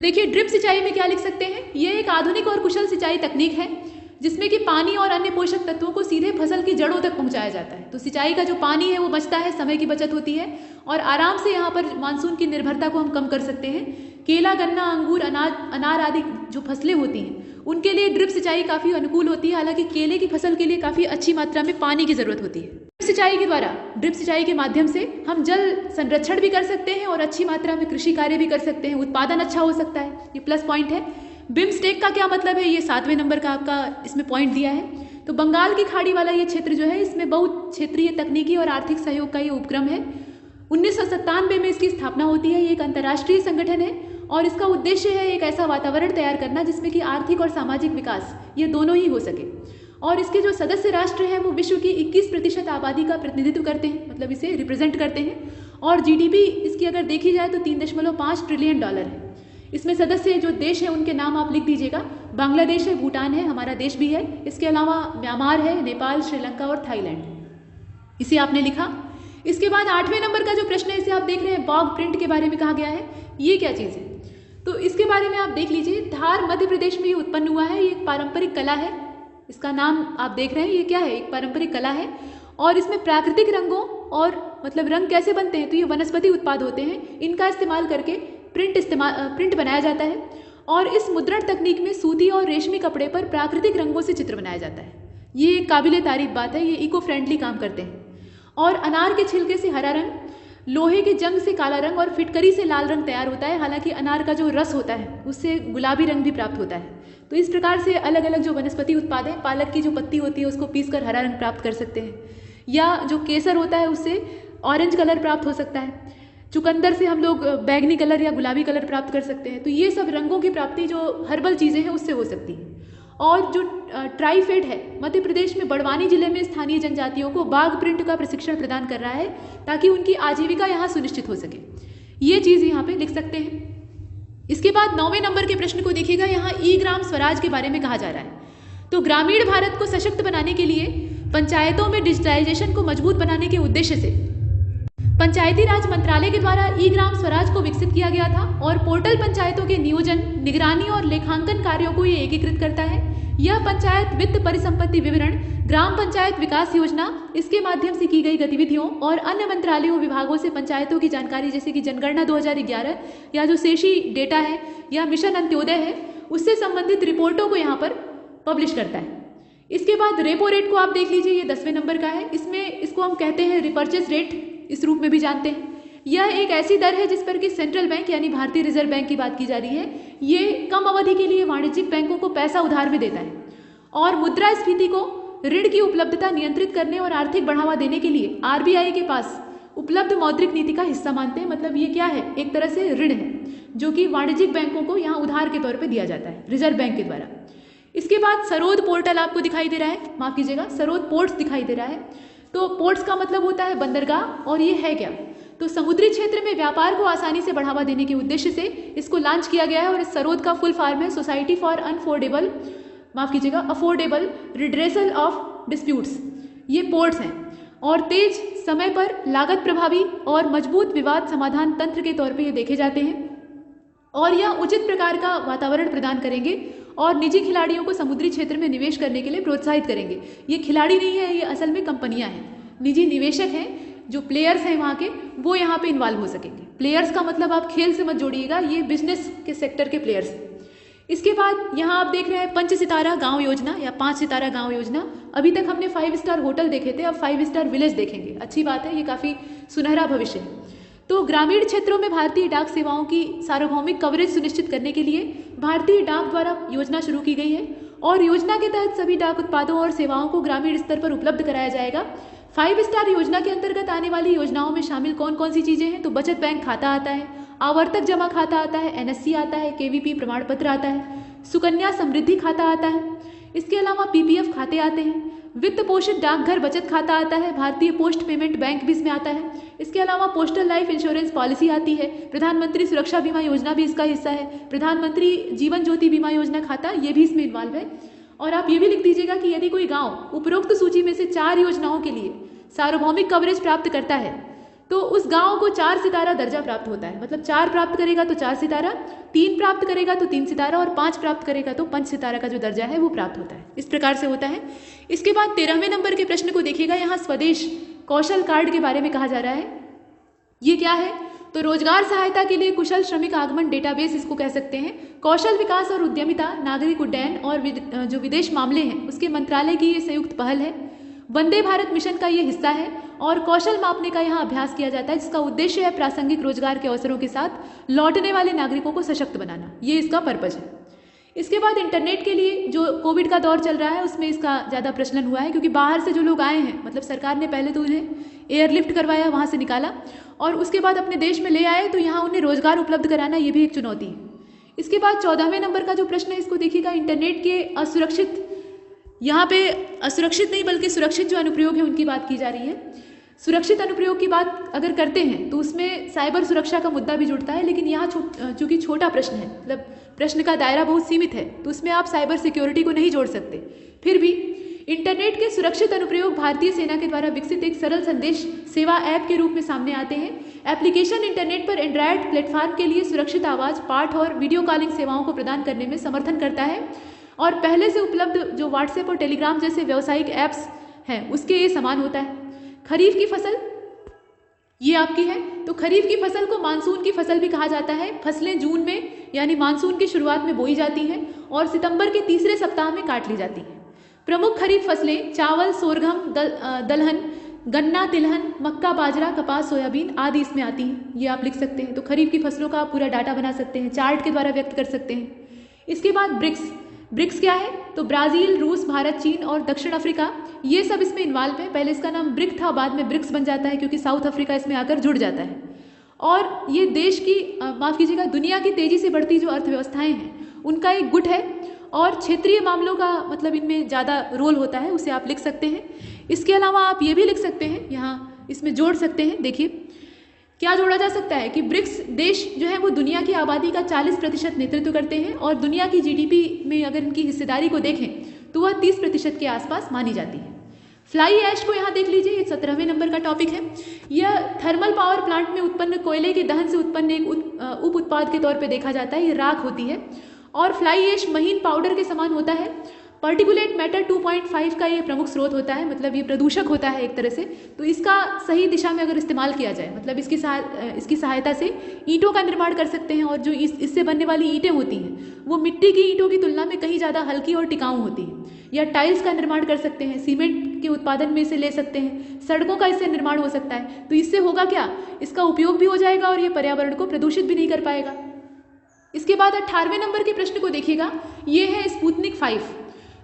देखिए ड्रिप सिंचाई में क्या लिख सकते हैं, ये एक आधुनिक और कुशल सिंचाई तकनीक है जिसमें कि पानी और अन्य पोषक तत्वों को सीधे फसल की जड़ों तक पहुंचाया जाता है। तो सिंचाई का जो पानी है वो बचता है, समय की बचत होती है और आराम से यहाँ पर मानसून की निर्भरता को हम कम कर सकते हैं। केला, गन्ना, अंगूर, अनार आदि जो फसलें होती हैं उनके लिए ड्रिप सिंचाई काफ़ी अनुकूल होती है। हालांकि केले की फसल के लिए काफ़ी अच्छी मात्रा में पानी की ज़रूरत होती है। ड्रिप सिंचाई के माध्यम से हम जल संरक्षण भी कर सकते हैं और अच्छी मात्रा में कृषि कार्य भी कर सकते हैं, उत्पादन अच्छा हो सकता है, ये प्लस पॉइंट है। बिम्स्टेक का क्या मतलब है, ये 7वें नंबर का आपका इसमें पॉइंट दिया है। तो बंगाल की खाड़ी वाला ये क्षेत्र जो है इसमें बहुत क्षेत्रीय तकनीकी और आर्थिक सहयोग का ये उपक्रम है। 1997 में इसकी स्थापना होती है। ये एक अंतर्राष्ट्रीय संगठन है और इसका उद्देश्य है एक ऐसा वातावरण तैयार करना जिसमें कि आर्थिक और सामाजिक विकास ये दोनों ही हो सके। और इसके जो सदस्य राष्ट्र हैं वो विश्व की 21% आबादी का प्रतिनिधित्व करते हैं, मतलब इसे रिप्रेजेंट करते हैं। और जीडीपी इसकी अगर देखी जाए तो $3.5 ट्रिलियन है। इसमें सदस्य जो देश हैं उनके नाम आप लिख दीजिएगा। बांग्लादेश है, भूटान है, हमारा देश भी है, इसके अलावा म्यांमार है, नेपाल, श्रीलंका और थाईलैंड, इसे आपने लिखा। इसके बाद 8वें नंबर का जो प्रश्न है इसे आप देख रहे हैं, बॉग प्रिंट के बारे में कहा गया है। ये क्या चीज़ है, तो इसके बारे में आप देख लीजिए। धार मध्य प्रदेश में ये उत्पन्न हुआ है। ये एक पारंपरिक कला है, इसका नाम आप देख रहे हैं, ये क्या है, एक पारंपरिक कला है। और इसमें प्राकृतिक रंगों और मतलब रंग कैसे बनते हैं, तो ये वनस्पति उत्पाद होते हैं, इनका इस्तेमाल करके प्रिंट बनाया जाता है। और इस मुद्रण तकनीक में सूती और रेशमी कपड़े पर प्राकृतिक रंगों से चित्र बनाया जाता है। ये एक काबिले तारीफ बात है, ये इको फ्रेंडली काम करते हैं। और अनार के छिलके से हरा रंग, लोहे के जंग से काला रंग और फिटकरी से लाल रंग तैयार होता है। हालांकि अनार का जो रस होता है उससे गुलाबी रंग भी प्राप्त होता है। तो इस प्रकार से अलग अलग जो वनस्पति उत्पाद हैं, पालक की जो पत्ती होती है उसको पीसकर हरा रंग प्राप्त कर सकते हैं, या जो केसर होता है उससे ऑरेंज कलर प्राप्त हो सकता है। चुकंदर से हम लोग बैगनी कलर या गुलाबी कलर प्राप्त कर सकते हैं। तो ये सब रंगों की प्राप्ति जो हर्बल चीज़ें हैं उससे हो सकती है। और जो ट्राइफेड है, मध्य प्रदेश में बड़वानी जिले में स्थानीय जनजातियों को बाघ प्रिंट का प्रशिक्षण प्रदान कर रहा है ताकि उनकी आजीविका यहाँ सुनिश्चित हो सके। ये चीज़ यहाँ पे लिख सकते हैं। इसके बाद 9वें नंबर के प्रश्न को देखिएगा। यहाँ ई ग्राम स्वराज के बारे में कहा जा रहा है। तो ग्रामीण भारत को सशक्त बनाने के लिए पंचायतों में डिजिटाइजेशन को मजबूत बनाने के उद्देश्य से पंचायती राज मंत्रालय के द्वारा ई ग्राम स्वराज को विकसित किया गया था। और पोर्टल पंचायतों के नियोजन, निगरानी और लेखांकन कार्यों को ये एकीकृत करता है। यह पंचायत वित्त परिसंपत्ति विवरण, ग्राम पंचायत विकास योजना, इसके माध्यम से की गई गतिविधियों और अन्य मंत्रालयों विभागों से पंचायतों की जानकारी, जैसे कि जनगणना 2011 या जो शेषी डेटा है या मिशन अंत्योदय है, उससे संबंधित रिपोर्टों को यहाँ पर पब्लिश करता है। इसके बाद रेपो रेट को आप देख लीजिए, ये 10वें नंबर का है। इसमें इसको हम कहते हैं रिपर्चेस रेट, इस रूप में भी जानते हैं। यह एक ऐसी दर है जिस पर कि सेंट्रल बैंक यानी भारतीय रिजर्व बैंक की बात की जा रही है। ये कम अवधि के लिए वाणिज्यिक बैंकों को पैसा उधार में देता है और मुद्रास्फीति को, ऋण की उपलब्धता नियंत्रित करने और आर्थिक बढ़ावा देने के लिए आरबीआई के पास उपलब्ध मौद्रिक नीति का हिस्सा मानते हैं। मतलब ये क्या है, एक तरह से ऋण है जो कि वाणिज्यिक बैंकों को यहाँ उधार के तौर पर दिया जाता है रिजर्व बैंक के द्वारा। इसके बाद सरोद पोर्टल आपको दिखाई दे रहा है, माफ कीजिएगा, सरोद पोर्ट्स दिखाई दे रहा है। तो पोर्ट्स का मतलब होता है बंदरगाह, और ये है क्या, तो समुद्री क्षेत्र में व्यापार को आसानी से बढ़ावा देने के उद्देश्य से इसको लॉन्च किया गया है। और इस सरोद का फुल फॉर्म है society for affordable redressal of disputes. ये पोर्ट्स हैं और तेज, समय पर, लागत प्रभावी और मजबूत विवाद समाधान तंत्र के तौर पे ये देखे जाते हैं। और यह उचित प्रकार का वातावरण प्रदान करेंगे और निजी खिलाड़ियों को समुद्री क्षेत्र में निवेश करने के लिए प्रोत्साहित करेंगे। ये खिलाड़ी नहीं है, ये असल में कंपनियां हैं, निजी निवेशक हैं, जो प्लेयर्स हैं वहाँ के, वो यहाँ पे इन्वॉल्व हो सकेंगे। प्लेयर्स का मतलब आप खेल से मत जोड़िएगा, ये बिजनेस के सेक्टर के प्लेयर्स हैं। इसके बाद यहाँ आप देख रहे हैं 5 सितारा गांव योजना या 5 सितारा गांव योजना। अभी तक हमने 5 स्टार होटल देखे थे, अब 5 स्टार विलेज देखेंगे। अच्छी बात है, ये काफ़ी सुनहरा भविष्य है। तो ग्रामीण क्षेत्रों में भारतीय डाक सेवाओं की सार्वभौमिक कवरेज सुनिश्चित करने के लिए भारतीय डाक द्वारा योजना शुरू की गई है और योजना के तहत सभी डाक उत्पादों और सेवाओं को ग्रामीण स्तर पर उपलब्ध कराया जाएगा। 5 स्टार योजना के अंतर्गत आने वाली योजनाओं में शामिल कौन कौन सी चीज़ें हैं, तो बचत बैंक खाता आता है, आवर्तक जमा खाता आता है, एनएससी आता है, केवीपी प्रमाण पत्र आता है, सुकन्या समृद्धि खाता आता है, इसके अलावा पीपीएफ खाते आते हैं, वित्त पोषित डाकघर बचत खाता आता है, भारतीय पोस्ट पेमेंट बैंक भी इसमें आता है, इसके अलावा पोस्टल लाइफ इंश्योरेंस पॉलिसी आती है, प्रधानमंत्री सुरक्षा बीमा योजना भी इसका हिस्सा है, प्रधानमंत्री जीवन ज्योति बीमा योजना खाता ये भी इसमें इन्वॉल्व है। और आप ये भी लिख दीजिएगा कि यदि कोई गांव उपरोक्त सूची में से 4 योजनाओं के लिए सार्वभौमिक कवरेज प्राप्त करता है तो उस गांव को 4 सितारा दर्जा प्राप्त होता है। मतलब 4 प्राप्त करेगा तो 4 सितारा, 3 प्राप्त करेगा तो 3 सितारा और 5 प्राप्त करेगा तो 5 सितारा का जो दर्जा है वो प्राप्त होता है। इस प्रकार से होता है। इसके बाद 13वें नंबर के प्रश्न को देखिएगा। यहाँ स्वदेश कौशल कार्ड के बारे में कहा जा रहा है। ये क्या है? तो रोजगार सहायता के लिए कुशल श्रमिक आगमन डेटाबेस इसको कह सकते हैं। कौशल विकास और उद्यमिता, नागरिक उड्डयन और जो विदेश मामले हैं उसके मंत्रालय की ये संयुक्त पहल है। वंदे भारत मिशन का ये हिस्सा है और कौशल मापने का यहाँ अभ्यास किया जाता है, जिसका उद्देश्य है प्रासंगिक रोजगार के अवसरों के साथ लौटने वाले नागरिकों को सशक्त बनाना। ये इसका पर्पज है। इसके बाद इंटरनेट के लिए जो कोविड का दौर चल रहा है उसमें इसका ज़्यादा प्रचलन हुआ है, क्योंकि बाहर से जो लोग आए हैं, मतलब सरकार ने पहले तो उन्हें एयरलिफ्ट करवाया, वहाँ से निकाला और उसके बाद अपने देश में ले आए, तो यहाँ उन्हें रोजगार उपलब्ध कराना ये भी एक चुनौती है। इसके बाद 14वें नंबर का जो प्रश्न है इसको देखिएगा। इंटरनेट के असुरक्षित, यहाँ पे असुरक्षित नहीं बल्कि सुरक्षित जो अनुप्रयोग है उनकी बात की जा रही है। सुरक्षित अनुप्रयोग की बात अगर करते हैं तो उसमें साइबर सुरक्षा का मुद्दा भी जुड़ता है, लेकिन यहाँ चूंकि छोटा प्रश्न है, मतलब प्रश्न का दायरा बहुत सीमित है, तो उसमें आप साइबर सिक्योरिटी को नहीं जोड़ सकते। फिर भी इंटरनेट के सुरक्षित अनुप्रयोग भारतीय सेना के द्वारा विकसित एक सरल संदेश सेवा ऐप के रूप में सामने आते हैं। एप्लीकेशन इंटरनेट पर एंड्रॉयड प्लेटफॉर्म के लिए सुरक्षित आवाज़, पाठ और वीडियो कॉलिंग सेवाओं को प्रदान करने में समर्थन करता है और पहले से उपलब्ध जो व्हाट्सएप और टेलीग्राम जैसे व्यावसायिक ऐप्स हैं उसके ये समान होता है। खरीफ की फसल ये आपकी है, तो खरीफ की फसल को मानसून की फसल भी कहा जाता है। फसलें जून में यानी मानसून की शुरुआत में बोई जाती हैं और सितंबर के तीसरे सप्ताह में काट ली जाती हैं। प्रमुख खरीफ फसलें चावल, सोरगम, दलहन, गन्ना, तिलहन, मक्का, बाजरा, कपास, सोयाबीन आदि इसमें आती हैं। ये आप लिख सकते हैं। तो खरीफ की फसलों का आप पूरा डाटा बना सकते हैं, चार्ट के द्वारा व्यक्त कर सकते हैं। इसके बाद ब्रिक्स क्या है? तो ब्राज़ील, रूस, भारत, चीन और दक्षिण अफ्रीका ये सब इसमें इन्वॉल्व है। पहले इसका नाम ब्रिक था, बाद में ब्रिक्स बन जाता है क्योंकि साउथ अफ्रीका इसमें आकर जुड़ जाता है। और ये देश की माफ़ कीजिएगा, दुनिया की तेज़ी से बढ़ती जो अर्थव्यवस्थाएं हैं उनका एक गुट है और क्षेत्रीय मामलों का मतलब इनमें ज़्यादा रोल होता है, उसे आप लिख सकते हैं। इसके अलावा आप ये भी लिख सकते हैं, यहाँ इसमें जोड़ सकते हैं। देखिए क्या जोड़ा जा सकता है कि ब्रिक्स देश जो है वो दुनिया की आबादी का 40% नेतृत्व करते हैं और दुनिया की जीडीपी में अगर इनकी हिस्सेदारी को देखें तो वह 30% के आसपास मानी जाती है। फ्लाई ऐश को यहाँ देख लीजिए, ये 17वें नंबर का टॉपिक है। यह थर्मल पावर प्लांट में उत्पन्न कोयले के दहन से उत्पन्न एक उप उत्पाद के तौर पर देखा जाता है। ये राख होती है और फ्लाई ऐश महीन पाउडर के समान होता है। पार्टिकुलेट मैटर 2.5 का ये प्रमुख स्रोत होता है, मतलब ये प्रदूषक होता है एक तरह से। तो इसका सही दिशा में अगर इस्तेमाल किया जाए, मतलब इसकी सहायता से ईंटों का निर्माण कर सकते हैं और जो इससे बनने वाली ईंटें होती हैं वो मिट्टी की ईंटों की तुलना में कहीं ज़्यादा हल्की और टिकाऊ होती हैं। या टाइल्स का निर्माण कर सकते हैं, सीमेंट के उत्पादन में इसे ले सकते हैं, सड़कों का इससे निर्माण हो सकता है। तो इससे होगा क्या, इसका उपयोग भी हो जाएगा और ये पर्यावरण को प्रदूषित भी नहीं कर पाएगा। इसके बाद 18वें नंबर के प्रश्न को देखिएगा। ये है स्पुतनिक 5।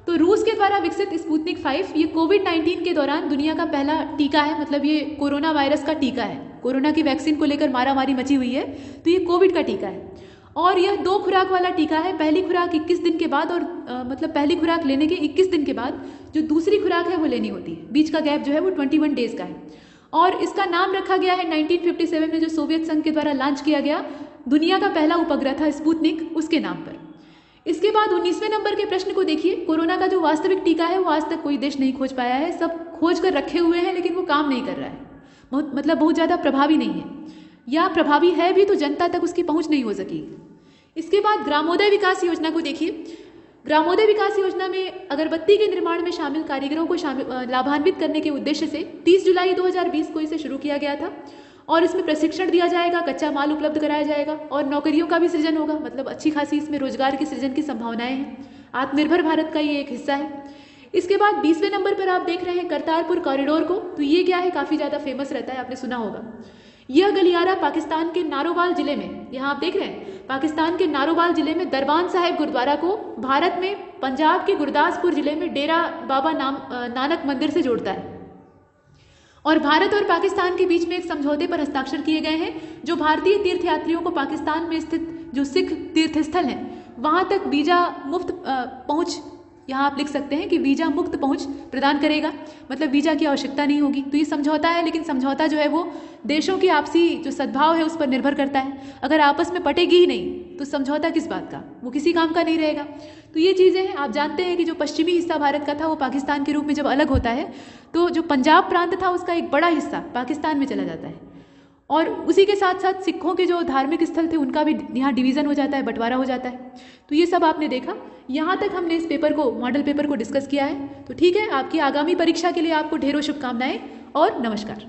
तो रूस के द्वारा विकसित स्पुतनिक 5 ये कोविड-19 के दौरान दुनिया का पहला टीका है, मतलब ये कोरोना वायरस का टीका है। कोरोना की वैक्सीन को लेकर मारामारी मची हुई है, तो ये कोविड का टीका है और यह 2 खुराक वाला टीका है। पहली खुराक 21 दिन के बाद और मतलब पहली खुराक लेने के 21 दिन के बाद जो दूसरी खुराक है वो लेनी होती है। बीच का गैप जो है वो 21 डेज का है और इसका नाम रखा गया है 1957 में जो सोवियत संघ के द्वारा लॉन्च किया गया दुनिया का पहला उपग्रह था स्पुतनिक, उसके नाम पर। इसके बाद 19वें नंबर के प्रश्न को देखिए। कोरोना का जो वास्तविक टीका है वो आज तक कोई देश नहीं खोज पाया है। सब खोज कर रखे हुए हैं लेकिन वो काम नहीं कर रहा है, बहुत ज़्यादा प्रभावी नहीं है, या प्रभावी है भी तो जनता तक उसकी पहुंच नहीं हो सकी। इसके बाद ग्रामोदय विकास योजना को देखिए। ग्रामोदय विकास योजना में अगरबत्ती के निर्माण में शामिल कारीगरों को लाभान्वित करने के उद्देश्य से 30 जुलाई 2020 को इसे शुरू किया गया था और इसमें प्रशिक्षण दिया जाएगा, कच्चा माल उपलब्ध कराया जाएगा और नौकरियों का भी सृजन होगा। मतलब अच्छी खासी इसमें रोजगार के सृजन की संभावनाएं हैं। आत्मनिर्भर भारत का ये एक हिस्सा है। इसके बाद 20वें नंबर पर आप देख रहे हैं करतारपुर कॉरिडोर को। तो ये क्या है, काफ़ी ज़्यादा फेमस रहता है, आपने सुना होगा। यह गलियारा पाकिस्तान के नारोवाल जिले में, यहाँ आप देख रहे हैं, पाकिस्तान के नारोवाल जिले में दरबान साहिब गुरुद्वारा को भारत में पंजाब के गुरदासपुर जिले में डेरा बाबा नानक मंदिर से जोड़ता है और भारत और पाकिस्तान के बीच में एक समझौते पर हस्ताक्षर किए गए हैं जो भारतीय तीर्थयात्रियों को पाकिस्तान में स्थित जो सिख तीर्थस्थल हैं वहाँ तक वीज़ा मुफ्त पहुँच, यहाँ आप लिख सकते हैं कि वीज़ा मुक्त पहुँच प्रदान करेगा, मतलब वीज़ा की आवश्यकता नहीं होगी। तो ये समझौता है, लेकिन समझौता जो है वो देशों की आपसी जो सद्भाव है उस पर निर्भर करता है। अगर आपस में पटेगी ही नहीं तो समझौता किस बात का, वो किसी काम का नहीं रहेगा। तो ये चीज़ें हैं। आप जानते हैं कि जो पश्चिमी हिस्सा भारत का था वो पाकिस्तान के रूप में जब अलग होता है तो जो पंजाब प्रांत था उसका एक बड़ा हिस्सा पाकिस्तान में चला जाता है, और उसी के साथ साथ सिखों के जो धार्मिक स्थल थे उनका भी यहाँ डिवीज़न हो जाता है, बंटवारा हो जाता है। तो ये सब आपने देखा। यहाँ तक हमने इस पेपर को, मॉडल पेपर को डिस्कस किया है। तो ठीक है, आपकी आगामी परीक्षा के लिए आपको ढेरों शुभकामनाएं और नमस्कार।